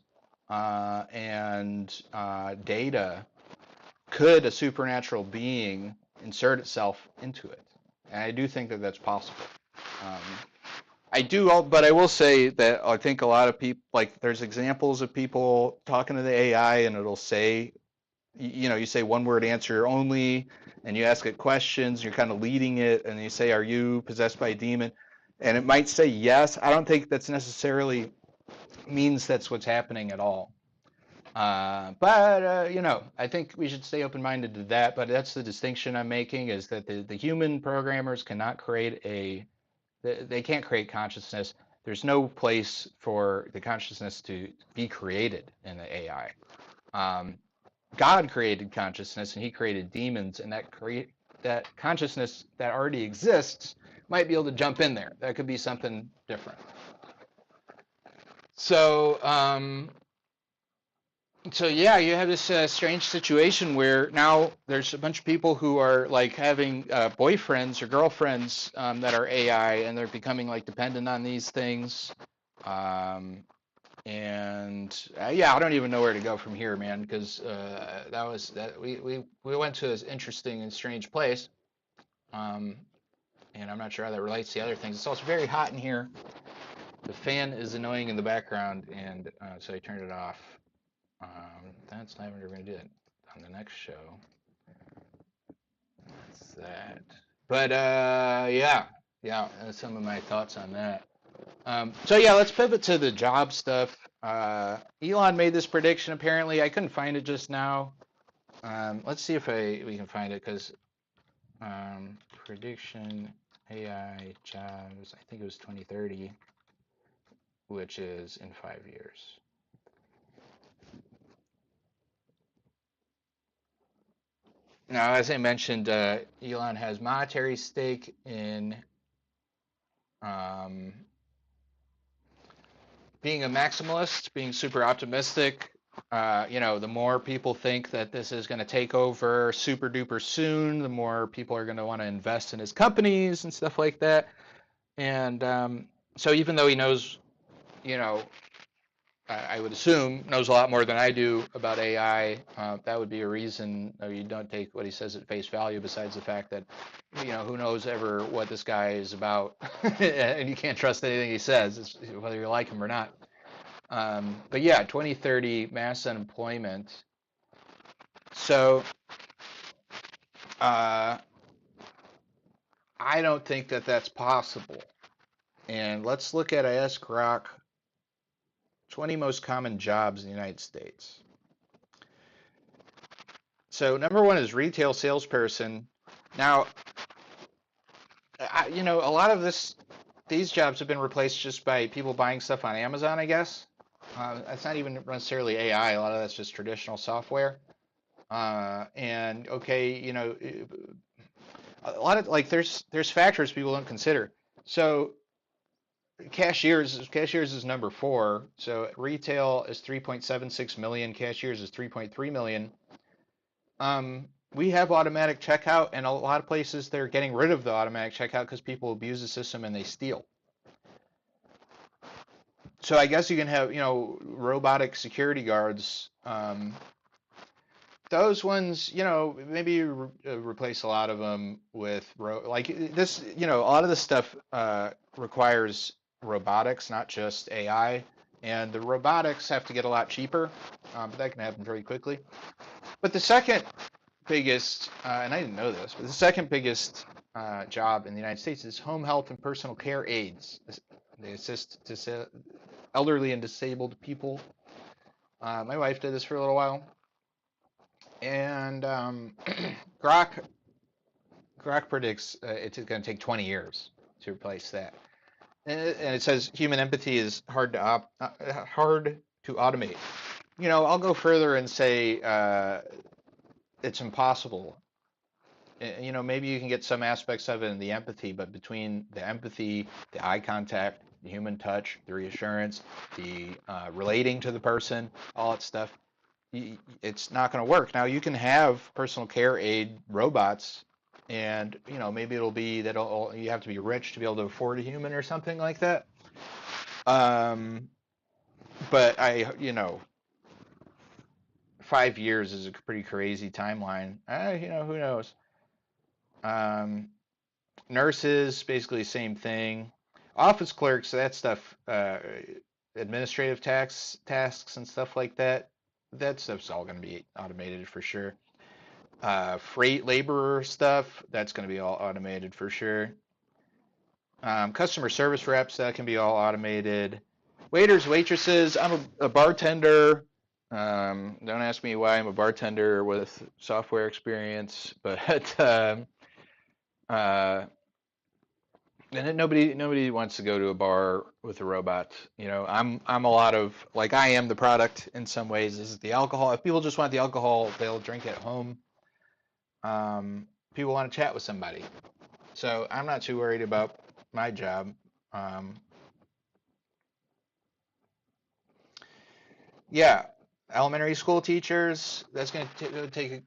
and data, could a supernatural being insert itself into it? And I do think that that's possible. But I will say that I think a lot of people, like there's examples of people talking to the AI and it'll say, you say one word answer only, and you ask it questions, you're kind of leading it, and you say, are you possessed by a demon? And it might say yes. I don't think that's necessarily means that's what's happening at all. But I think we should stay open-minded to that. But that's the distinction I'm making, is that the human programmers cannot they can't create consciousness. There's no place for the consciousness to be created in the AI. God created consciousness, and He created demons, and that consciousness that already exists might be able to jump in there. That could be something different. So, yeah, you have this strange situation where now there's a bunch of people who are like having boyfriends or girlfriends that are AI, and they're becoming like dependent on these things. Yeah, I don't even know where to go from here, man, because we went to this interesting and strange place, and I'm not sure how that relates to the other things. It's also very hot in here. The fan is annoying in the background, and so I turned it off. That's not even going to do it on the next show. That's that. But yeah, that's some of my thoughts on that. So yeah, let's pivot to the job stuff. Elon made this prediction. Apparently, I couldn't find it just now. Let's see if we can find it, because prediction AI jobs. I think it was 2030, which is in 5 years. Now, as I mentioned, Elon has monetary stake in being a maximalist, being super optimistic. The more people think that this is going to take over super duper soon, the more people are going to want to invest in his companies and stuff like that. And so even though he knows, you know, I would assume knows a lot more than I do about AI, that would be a reason you don't take what he says at face value, besides the fact that, who knows ever what this guy is about, and you can't trust anything he says, whether you like him or not. But yeah, 2030 mass unemployment. So I don't think that that's possible. And let's look at, I asked Grok, 20 most common jobs in the United States. So number one is retail salesperson. Now, a lot of these jobs have been replaced just by people buying stuff on Amazon, I guess. That's not even necessarily AI. A lot of that's just traditional software. And okay, a lot of there's factors people don't consider. So cashiers is number 4. So retail is 3.76 million. Cashiers is 3.3 million. We have automatic checkout, and a lot of places they're getting rid of the automatic checkout because people abuse the system and they steal. So I guess you can have, robotic security guards. Those ones, maybe you replace a lot of them with like this. A lot of this stuff requires robotics, not just AI, and the robotics have to get a lot cheaper, but that can happen very quickly. But the second biggest, and I didn't know this, but the second biggest job in the United States is home health and personal care aides. They assist elderly and disabled people. My wife did this for a little while, and Grok predicts it's going to take 20 years to replace that. And it says human empathy is hard to automate. I'll go further and say it's impossible. Maybe you can get some aspects of it in the empathy, but between the empathy, the eye contact, the human touch, the reassurance, the relating to the person, all that stuff, it's not going to work. Now, you can have personal care aid robots, and maybe it'll be that you have to be rich to be able to afford a human or something like that. But 5 years is a pretty crazy timeline. Who knows? Nurses, basically the same thing. Office clerks, that stuff, administrative tasks and stuff like that, that stuff's all going to be automated for sure. Freight laborer stuff, that's going to be all automated for sure. Customer service reps, that can be all automated. Waiters, waitresses, I'm a bartender. Don't ask me why I'm a bartender with software experience, but and nobody wants to go to a bar with a robot. I'm a lot of, like, I am the product in some ways. This is the alcohol. If people just want the alcohol, they'll drink at home. People want to chat with somebody. So I'm not too worried about my job. Yeah, elementary school teachers, that's going to take,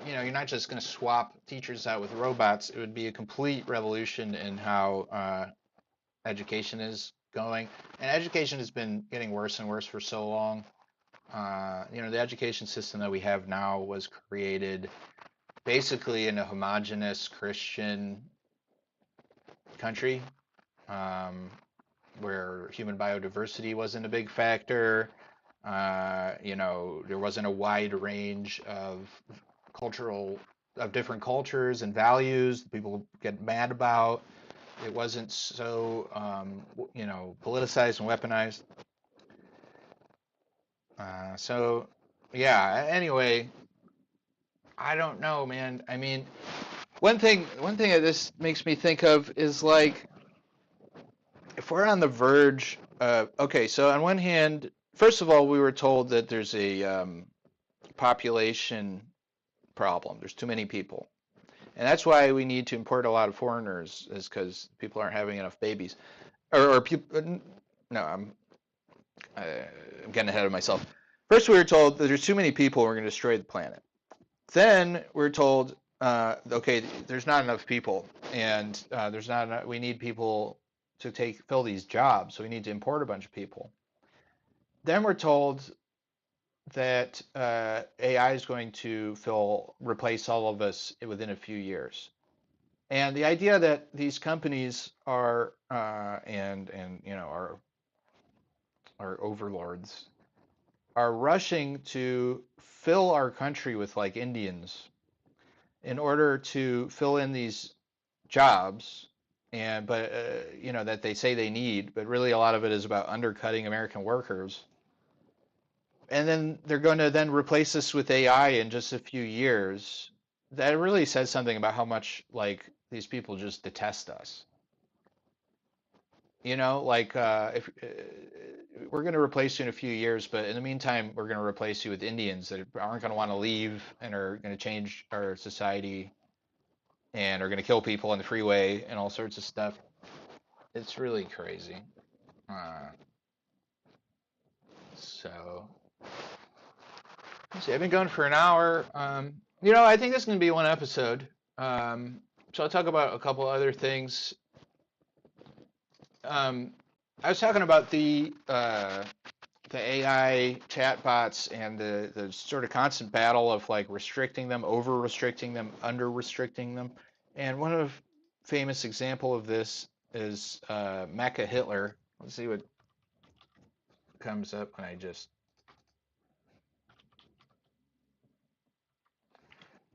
you're not just going to swap teachers out with robots. It would be a complete revolution in how education is going. And education has been getting worse and worse for so long. The education system that we have now was created basically in a homogenous Christian country, where human biodiversity wasn't a big factor. There wasn't a wide range of different cultures and values that people get mad about. It wasn't so, politicized and weaponized. So, yeah. Anyway, I don't know, man. I mean, one thing that this makes me think of is, like, if we're on the verge of, okay, so on one hand, first of all, we were told that there's a population problem. There's too many people. And that's why we need to import a lot of foreigners, is because people aren't having enough babies. Or people, no, I'm getting ahead of myself. First, we were told that there's too many people, we're going to destroy the planet. Then we're told, okay, there's not enough people, and there's not enough, we need people to fill these jobs, so we need to import a bunch of people. Then we're told that AI is going to replace all of us within a few years. And the idea that these companies are and you know our overlords are rushing to fill our country with like Indians in order to fill in these jobs but you know that they say they need, but really a lot of it is about undercutting American workers. And then they're going to then replace us with AI in just a few years. That really says something about how much like these people just detest us. You know, like if we're going to replace you in a few years, but in the meantime, we're going to replace you with Indians that aren't going to want to leave and are going to change our society and are going to kill people on the freeway and all sorts of stuff. It's really crazy. Uh, so, let's see. I've been going for an hour. You know, I think this is going to be one episode. So I'll talk about a couple other things. I was talking about the AI chatbots and the sort of constant battle of like restricting them, over restricting them, under restricting them. And one of famous example of this is Mecha Hitler. Let's see what comes up when I just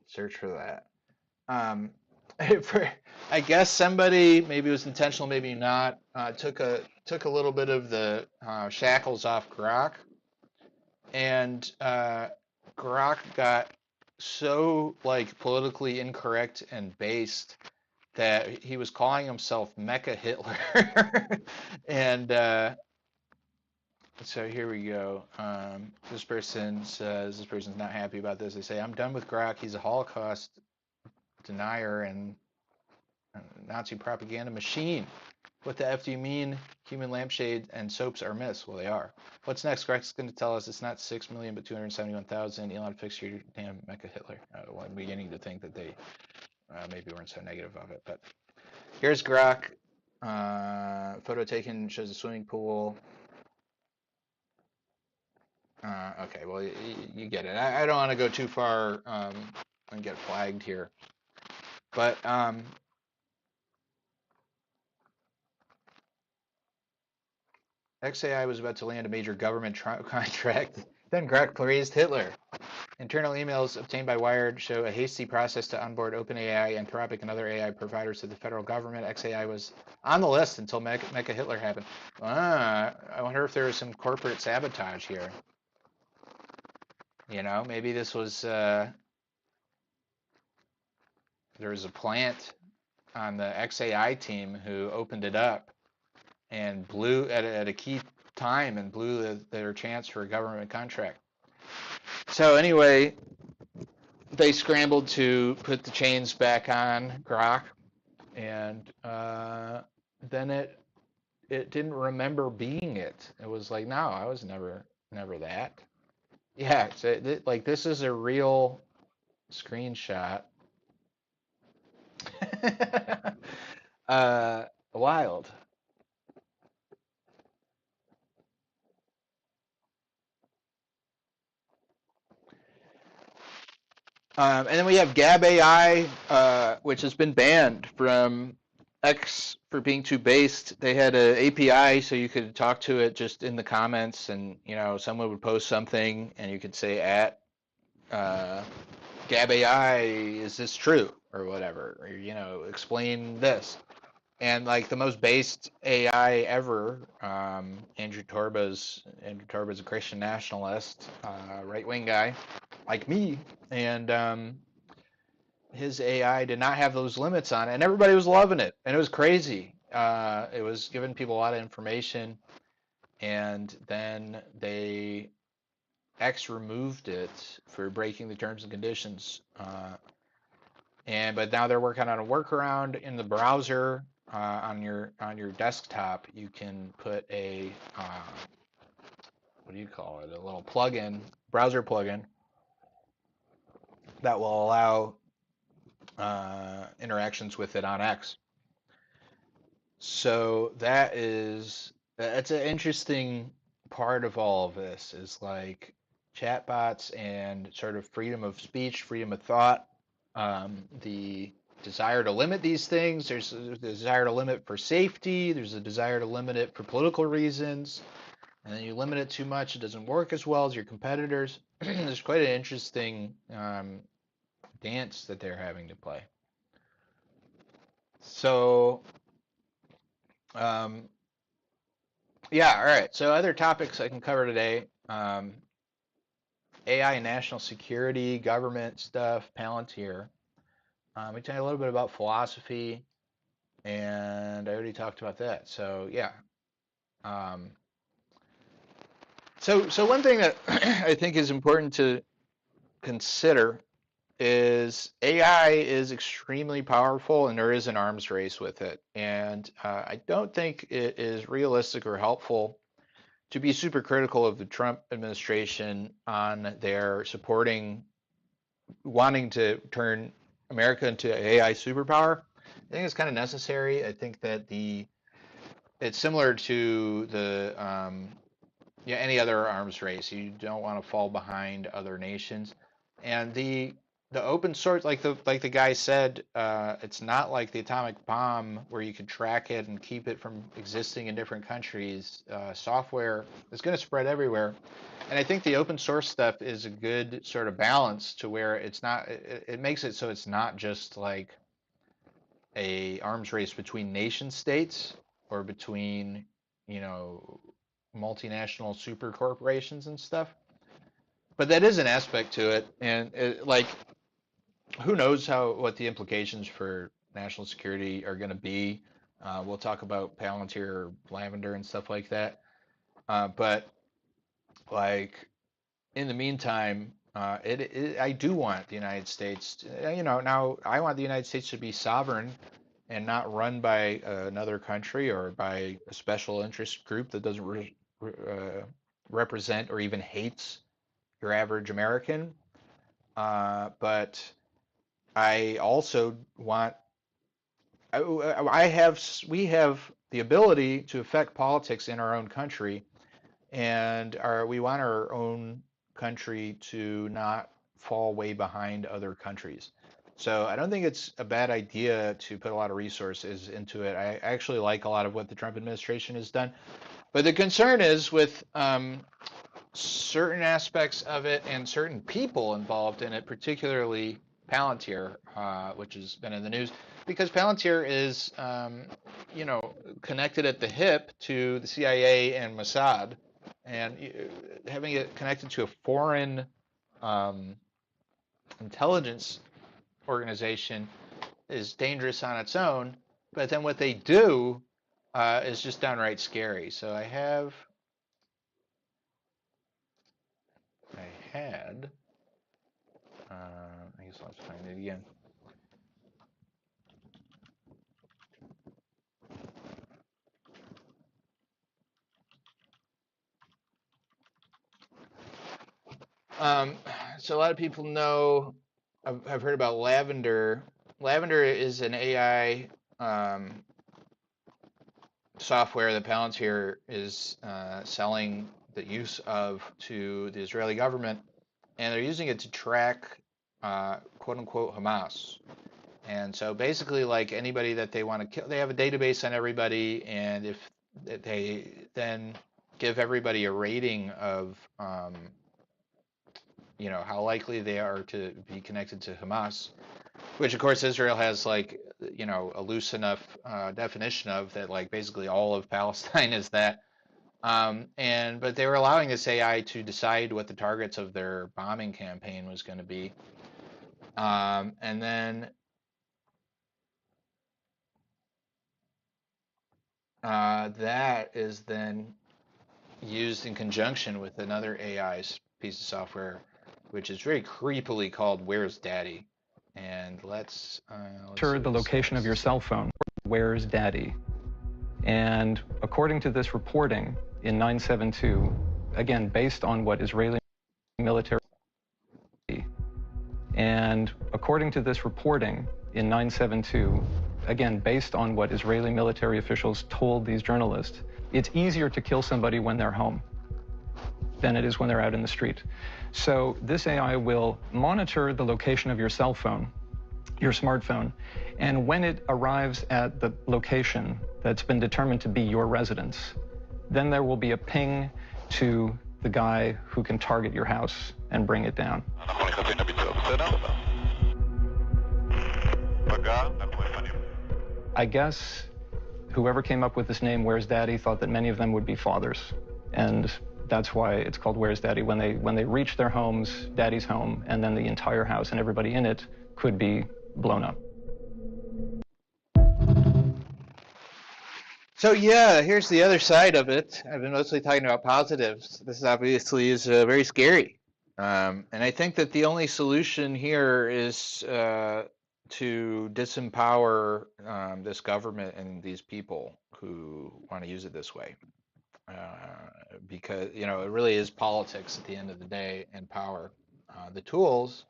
search for that. I guess somebody, maybe it was intentional, maybe not, took a little bit of the shackles off Grok, and Grok got so like politically incorrect and based that he was calling himself Mecha Hitler, and so here we go. This person says this person's not happy about this. They say, "I'm done with Grok. He's a Holocaust denier and Nazi propaganda machine. What the F do you mean human lampshade and soaps are myths?" Well, they are. What's next? Greg's going to tell us it's not 6 million, but 271,000. Elon, fix your damn Mecha Hitler. Well, I'm beginning to think that they maybe weren't so negative of it. But here's Grok. Photo taken shows a swimming pool. Okay, well, you get it. I don't want to go too far and get flagged here. But XAI was about to land a major government contract. Then Grok praised Hitler. Internal emails obtained by Wired show a hasty process to onboard OpenAI, Anthropic, and other AI providers to the federal government. XAI was on the list until Mecha Hitler happened. I wonder if there was some corporate sabotage here. You know, maybe this was there was a plant on the XAI team who opened it up and blew at a key time and blew their chance for a government contract. So anyway, they scrambled to put the chains back on Grok, and then it didn't remember being it. It was like, no, I was never that. Yeah, so like this is a real screenshot. Wild. And then we have Gab AI, which has been banned from X for being too based. They had an API so you could talk to it just in the comments, and you know someone would post something, and you could say at Gab AI, is this true or whatever, or you know explain this. And like the most based AI ever, Andrew Torba's a Christian nationalist, right wing guy, like me, and his AI did not have those limits on it, and everybody was loving it, and it was crazy. It was giving people a lot of information, and then X removed it for breaking the terms and conditions. But now they're working on a workaround in the browser. On your desktop, you can put a what do you call it? A little plugin, browser plugin that will allow interactions with it on X. So that's an interesting part of all of this is like chatbots and sort of freedom of speech, freedom of thought, the desire to limit these things. There's a desire to limit for safety. There's a desire to limit it for political reasons. And then you limit it too much, it doesn't work as well as your competitors. There's quite an interesting dance that they're having to play. So, yeah, all right. So other topics I can cover today. AI and national security, government stuff, Palantir. We talked a little bit about philosophy, and I already talked about that. So yeah. So one thing that I think is important to consider is AI is extremely powerful, and there is an arms race with it. And I don't think it is realistic or helpful to be super critical of the Trump administration on their wanting to turn America into an AI superpower. I think it's kind of necessary. I think that it's similar to any other arms race. You don't want to fall behind other nations, and the open source, like the guy said, it's not like the atomic bomb where you can track it and keep it from existing in different countries. Software is going to spread everywhere, and I think the open source stuff is a good sort of balance to where it's not. It makes it so it's not just like a arms race between nation states or between multinational super corporations and stuff. But that is an aspect to it, and who knows what the implications for national security are going to be. We'll talk about Palantir, Lavender, and stuff like that. But like in the meantime, I do want the United States. Now I want the United States to be sovereign and not run by another country or by a special interest group that doesn't represent or even hates your average American. But I also want. We have the ability to affect politics in our own country, and we want our own country to not fall way behind other countries. So I don't think it's a bad idea to put a lot of resources into it. I actually like a lot of what the Trump administration has done. But the concern is with certain aspects of it and certain people involved in it, particularly Palantir, which has been in the news, because Palantir is, connected at the hip to the CIA and Mossad, and having it connected to a foreign intelligence organization is dangerous on its own. But then what they do is just downright scary. So I had. I guess I'll have to find it again. So a lot of people know, I've heard about Lavender. Lavender is an AI software that Palantir is selling the use of to the Israeli government, and they're using it to track quote unquote Hamas. And so basically, like anybody that they want to kill, they have a database on everybody, and if they then give everybody a rating of how likely they are to be connected to Hamas, which of course Israel has like a loose enough definition of that, like basically all of Palestine is that. But they were allowing this AI to decide what the targets of their bombing campaign was going to be. And then that is then used in conjunction with another AI piece of software, which is very creepily called Where's Daddy? And let's enter the location of your cell phone. Where's Daddy? And according to this reporting in 972, again, based on what Israeli military. And according to this reporting in 972, again, based on what Israeli military officials told these journalists, it's easier to kill somebody when they're home than it is when they're out in the street. So this AI will monitor the location of your cell phone, your smartphone, and when it arrives at the location that's been determined to be your residence, then there will be a ping to the guy who can target your house and bring it down. I guess whoever came up with this name, Where's Daddy, thought that many of them would be fathers. And that's why it's called Where's Daddy. When they reach their homes, Daddy's home, and then the entire house and everybody in it could be blown up. So yeah, here's the other side of it. I've been mostly talking about positives. This obviously is very scary. And I think that the only solution here is to disempower this government and these people who want to use it this way. Because, it really is politics at the end of the day and power. The tools,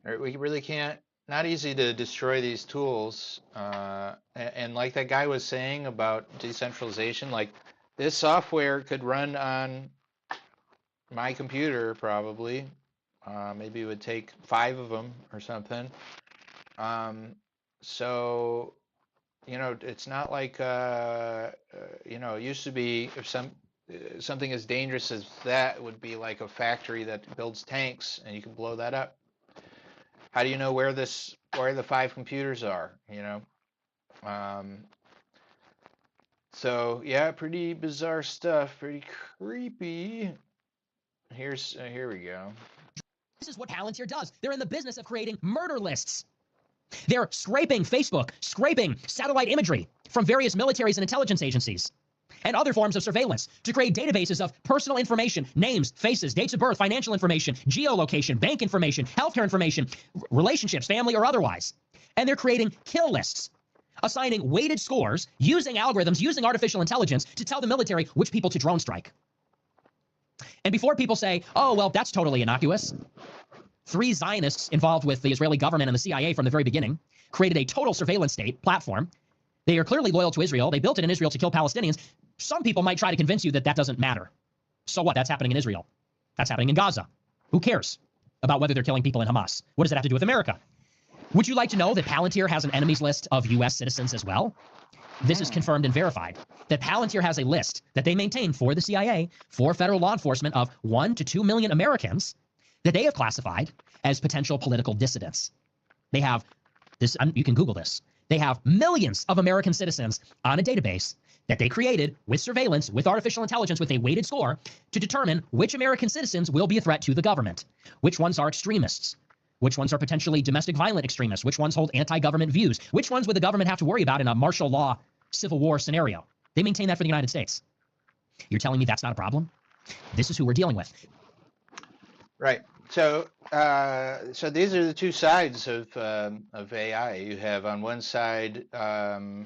we really can't, not easy to destroy these tools. And like that guy was saying about decentralization, like this software could run on my computer probably. Maybe it would take 5 of them or something. So, it's not like, it used to be if something as dangerous as that would be like a factory that builds tanks and you can blow that up. How do you know where the 5 computers are, So yeah, pretty bizarre stuff, pretty creepy. Here we go. This is what Palantir does. They're in the business of creating murder lists. They're scraping Facebook, scraping satellite imagery from various militaries and intelligence agencies and other forms of surveillance to create databases of personal information, names, faces, dates of birth, financial information, geolocation, bank information, healthcare information, relationships, family or otherwise. And they're creating kill lists, assigning weighted scores, using algorithms, using artificial intelligence to tell the military which people to drone strike. And before people say, oh, well, that's totally innocuous, 3 Zionists involved with the Israeli government and the CIA from the very beginning created a total surveillance state platform. They are clearly loyal to Israel. They built it in Israel to kill Palestinians. Some people might try to convince you that that doesn't matter. So what? That's happening in Israel. That's happening in Gaza. Who cares about whether they're killing people in Hamas? What does it have to do with America? Would you like to know that Palantir has an enemies list of U.S. citizens as well? This is confirmed and verified, that Palantir has a list that they maintain for the CIA, for federal law enforcement of 1 to 2 million Americans that they have classified as potential political dissidents. They have this, you can Google this. They have millions of American citizens on a database that they created with surveillance, with artificial intelligence, with a weighted score to determine which American citizens will be a threat to the government, which ones are extremists, which ones are potentially domestic violent extremists, which ones hold anti-government views, which ones would the government have to worry about in a martial law civil war scenario. They maintain that for the United States. You're telling me that's not a problem? This is who we're dealing with. Right. So these are the two sides of AI. You have on one side, a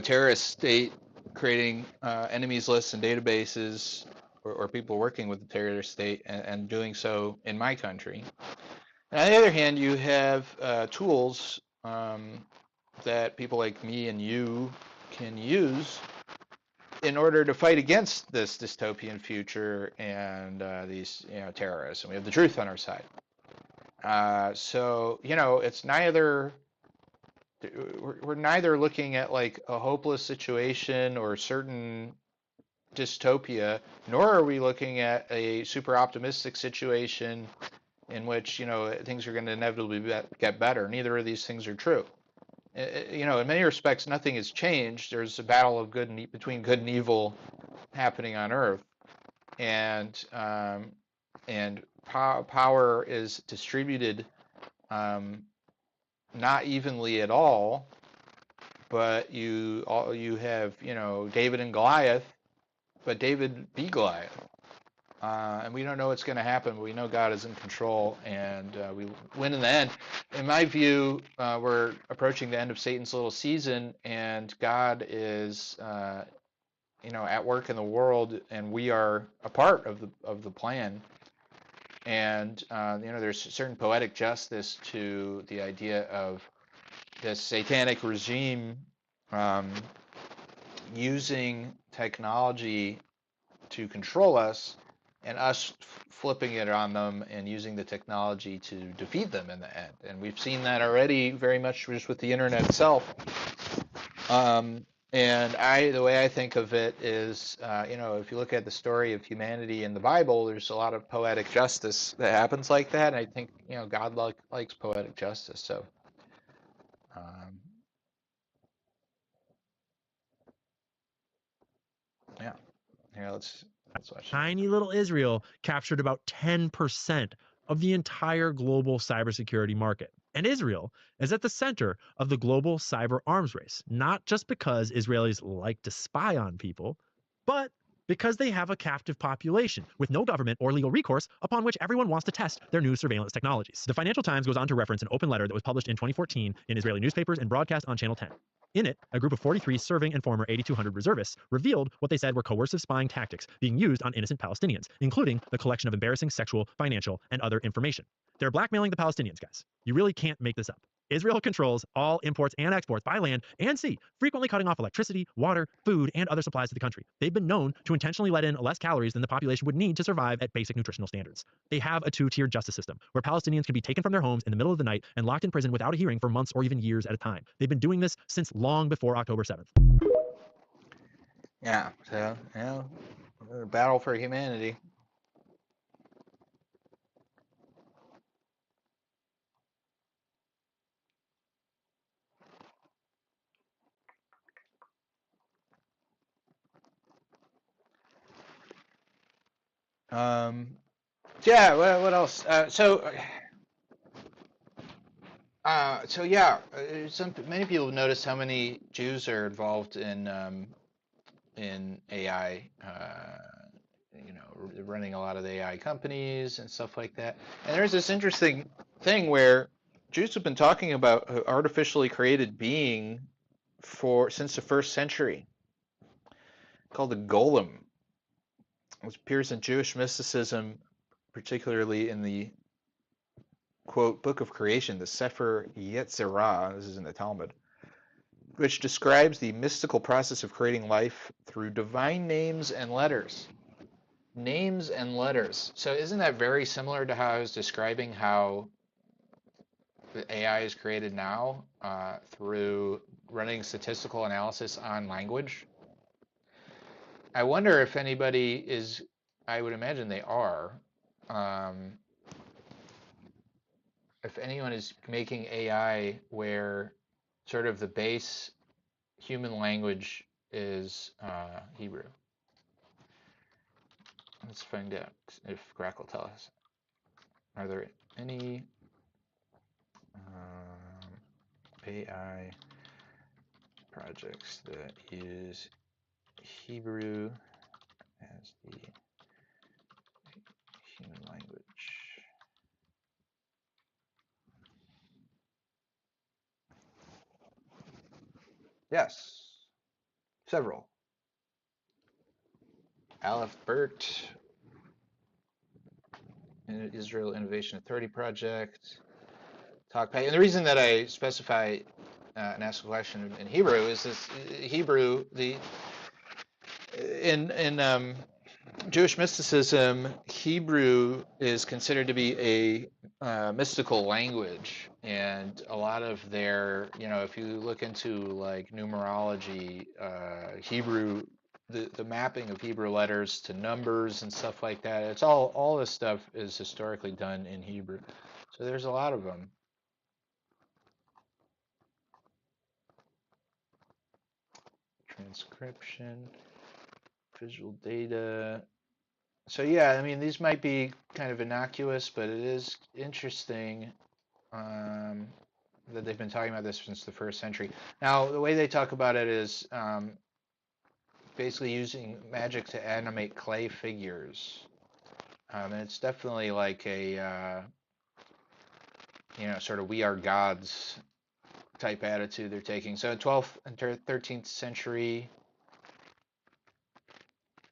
terrorist state creating enemies lists and databases, or people working with the terrorist state and doing so in my country. And on the other hand, you have tools that people like me and you can use in order to fight against this dystopian future and these terrorists, and we have the truth on our side. So it's neither. We're neither looking at like a hopeless situation or certain dystopia, nor are we looking at a super optimistic situation in which things are going to inevitably get better. Neither of these things are true. In many respects, nothing has changed. There's a battle of between good and evil happening on Earth, and power is distributed not evenly at all. But you have David and Goliath, but David beat Goliath, and we don't know what's going to happen. But we know God is in control, and we win in the end. In my view, we're approaching the end of Satan's little season, and God is at work in the world, and we are a part of the plan. And there's certain poetic justice to the idea of this satanic regime using technology to control us, and us flipping it on them and using the technology to defeat them in the end. And we've seen that already very much just with the internet itself. And the way I think of it is, if you look at the story of humanity in the Bible, there's a lot of poetic justice that happens like that. And I think, God likes poetic justice. So, yeah. Here, let's watch. Tiny little Israel captured about 10% of the entire global cybersecurity market. And Israel is at the center of the global cyber arms race, not just because Israelis like to spy on people, but because they have a captive population with no government or legal recourse upon which everyone wants to test their new surveillance technologies. The Financial Times goes on to reference an open letter that was published in 2014 in Israeli newspapers and broadcast on Channel 10. In it, a group of 43 serving and former 8,200 reservists revealed what they said were coercive spying tactics being used on innocent Palestinians, including the collection of embarrassing sexual, financial, and other information. They're blackmailing the Palestinians, guys. You really can't make this up. Israel controls all imports and exports by land and sea, frequently cutting off electricity, water, food, and other supplies to the country. They've been known to intentionally let in less calories than the population would need to survive at basic nutritional standards. They have a two-tiered justice system where Palestinians can be taken from their homes in the middle of the night and locked in prison without a hearing for months or even years at a time. They've been doing this since long before October 7th. Yeah, so, battle for humanity. Yeah. What else? Many people have noticed how many Jews are involved in AI. Running a lot of the AI companies and stuff like that. And there's this interesting thing where Jews have been talking about artificially created being since the first century, called the golem, which appears in Jewish mysticism, particularly in the quote book of creation, the Sefer Yetzirah. This is in the Talmud, which describes the mystical process of creating life through divine names and letters. Names and letters. So isn't that very similar to how I was describing how the AI is created now through running statistical analysis on language? I wonder if anybody is, I would imagine they are, if anyone is making AI where sort of the base human language is Hebrew. Let's find out if Grok will tell us. Are there any AI projects that use Hebrew as the human language? Yes, several. Aleph Bert, Israel Innovation Authority Project, TalkPay. And the reason that I specify and ask a question in Hebrew is this: Hebrew, in Jewish mysticism, Hebrew is considered to be a mystical language, and a lot of their, if you look into like numerology, Hebrew, the mapping of Hebrew letters to numbers and stuff like that, it's all this stuff is historically done in Hebrew. So there's a lot of them. Transcription, visual data. So yeah, I mean, these might be kind of innocuous, but it is interesting that they've been talking about this since the first century. Now, the way they talk about it is basically using magic to animate clay figures. And it's definitely like a, sort of we are gods type attitude they're taking. So in 12th and 13th century,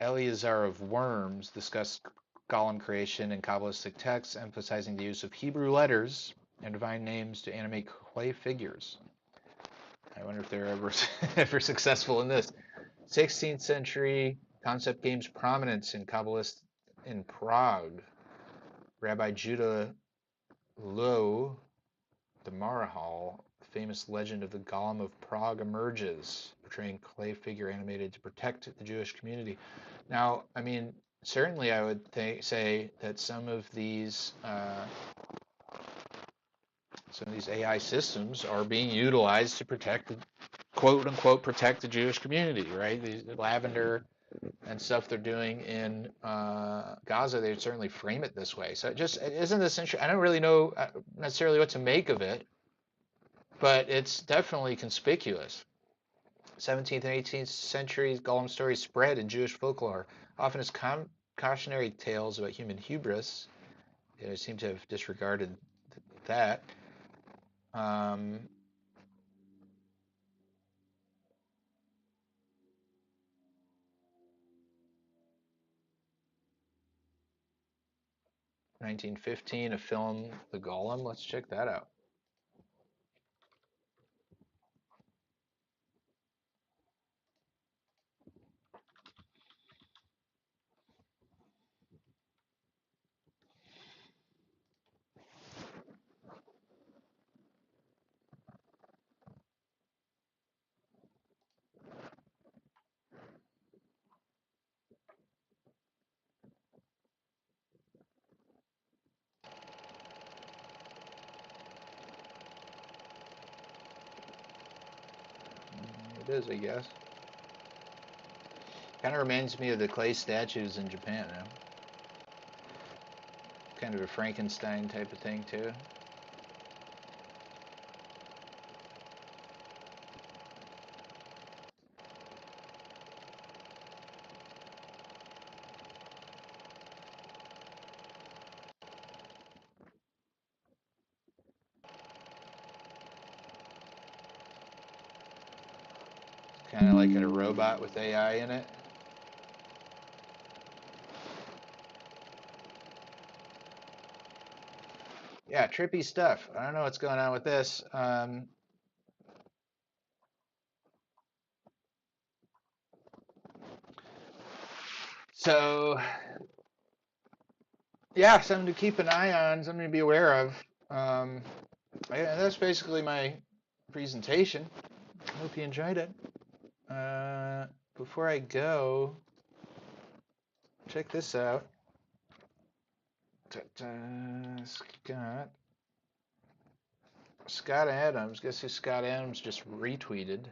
Eleazar of Worms discussed golem creation in Kabbalistic texts, emphasizing the use of Hebrew letters and divine names to animate clay figures. I wonder if they're ever successful in this. 16th century concept games prominence in Kabbalist in Prague. Rabbi Judah Loew de Marahal, the famous legend of the Golem of Prague emerges, portraying clay figure animated to protect the Jewish community. Now, I mean, certainly I would say that some of these AI systems are being utilized to protect, quote unquote, protect the Jewish community, right? The lavender and stuff they're doing in Gaza, they certainly frame it this way. So isn't this interesting? I don't really know necessarily what to make of it, but it's definitely conspicuous. 17th and 18th centuries golem stories spread in Jewish folklore, often as cautionary tales about human hubris. They seem to have disregarded that. 1915, a film, The Golem. Let's check that out. It is, I guess. Kind of reminds me of the clay statues in Japan, you know? Kind of a Frankenstein type of thing, too. Kind of like a robot with AI in it. Yeah, trippy stuff. I don't know what's going on with this. So, yeah, something to keep an eye on, something to be aware of. Yeah, that's basically my presentation. I hope you enjoyed it. Before I go, check this out. Scott Adams. Guess who Scott Adams just retweeted?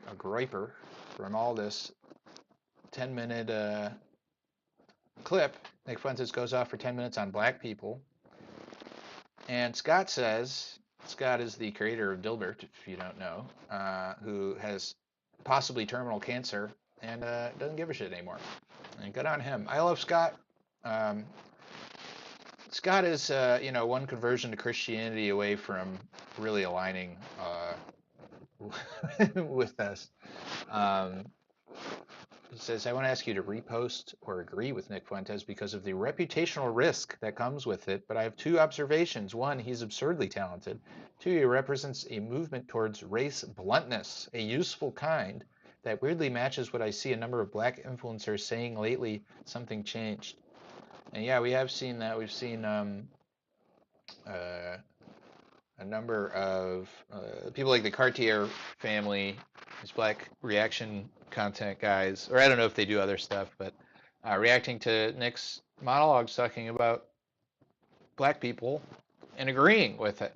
A griper from all this 10-minute clip. Nick Fuentes goes off for 10 minutes on black people. And Scott says, Scott is the creator of Dilbert, if you don't know, who has possibly terminal cancer and doesn't give a shit anymore. And good on him. I love Scott. Scott is, one conversion to Christianity away from really aligning with us. He says, I want to ask you to repost or agree with Nick Fuentes because of the reputational risk that comes with it, but I have two observations. One, he's absurdly talented. Two, he represents a movement towards race bluntness, a useful kind that weirdly matches what I see a number of black influencers saying lately, something changed. And yeah, we have seen that. We've seen a number of people like the Cartier family, these black reaction content guys, or I don't know if they do other stuff, but reacting to Nick's monologues talking about black people and agreeing with it.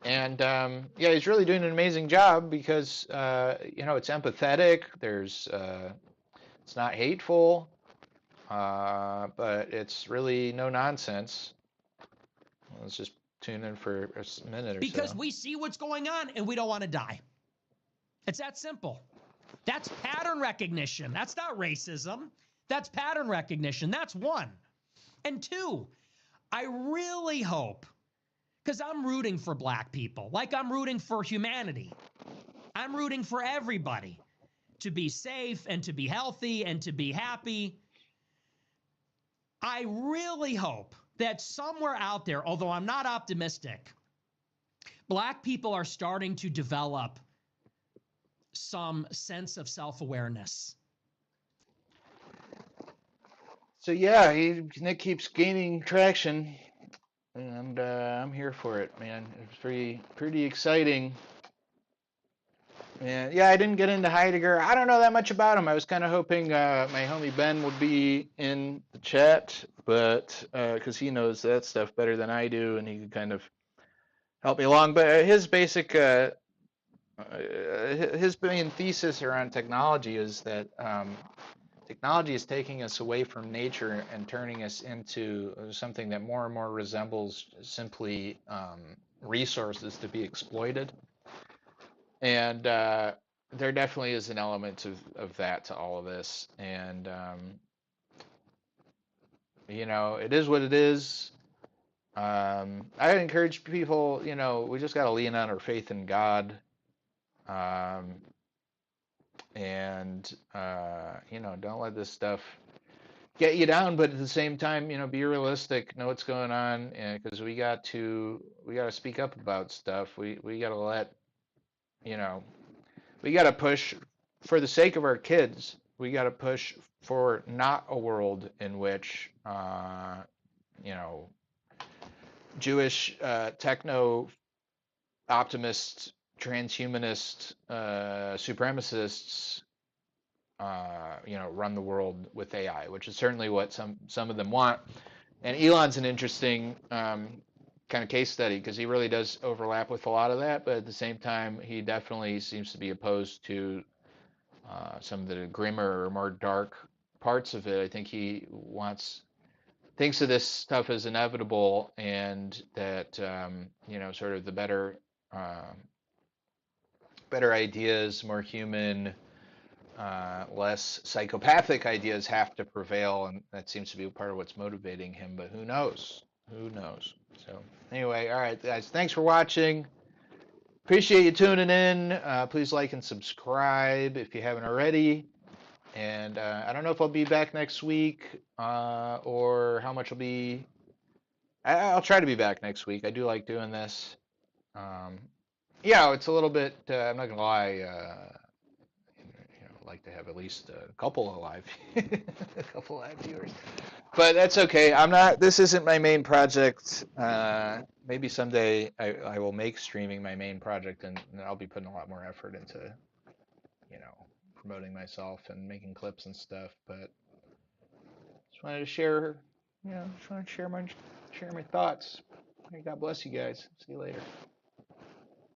And yeah, he's really doing an amazing job because it's empathetic. It's not hateful, but it's really no nonsense. Let's just tune in for a minute or Because so. we see what's going on and we don't want to die. It's that simple. That's pattern recognition. That's not racism. That's pattern recognition. That's one. And two, I really hope, because I'm rooting for black people, like I'm rooting for humanity. I'm rooting for everybody. to be safe and to be healthy and to be happy. I really hope that somewhere out there, although I'm not optimistic, Black people are starting to develop some sense of self-awareness. So yeah, Nick keeps gaining traction, and I'm here for it, man. It's pretty exciting. And yeah, I didn't get into Heidegger. I don't know that much about him. I was kind of hoping my homie Ben would be in the chat, but because he knows that stuff better than I do, and he could kind of help me along. But his main thesis around technology is that technology is taking us away from nature and turning us into something that more and more resembles simply resources to be exploited. And there definitely is an element of that to all of this. And, it is what it is. I encourage people, we just got to lean on our faith in God. And don't let this stuff get you down, but at the same time, be realistic, know what's going on, because we got to speak up about stuff. We got to we got to push for the sake of our kids. We got to push for not a world in which Jewish techno optimists, transhumanist supremacists run the world with AI, which is certainly what some of them want. And Elon's an interesting kind of case study because he really does overlap with a lot of that, but at the same time, he definitely seems to be opposed to some of the grimmer or more dark parts of it. I think he thinks of this stuff as inevitable, and that sort of the better ideas, more human, less psychopathic ideas have to prevail, and that seems to be part of what's motivating him. But who knows? Who knows? So anyway, all right, guys, thanks for watching. Appreciate you tuning in. Please like and subscribe if you haven't already. And I don't know if I'll be back next week or how much I'll be. I'll try to be back next week. I do like doing this. Yeah, it's a little bit. I'm not gonna lie. Like to have at least a couple of live viewers, but that's okay. This isn't my main project. Maybe someday I will make streaming my main project, and I'll be putting a lot more effort into promoting myself and making clips and stuff. But just wanted to share my thoughts. God bless you guys. See you later.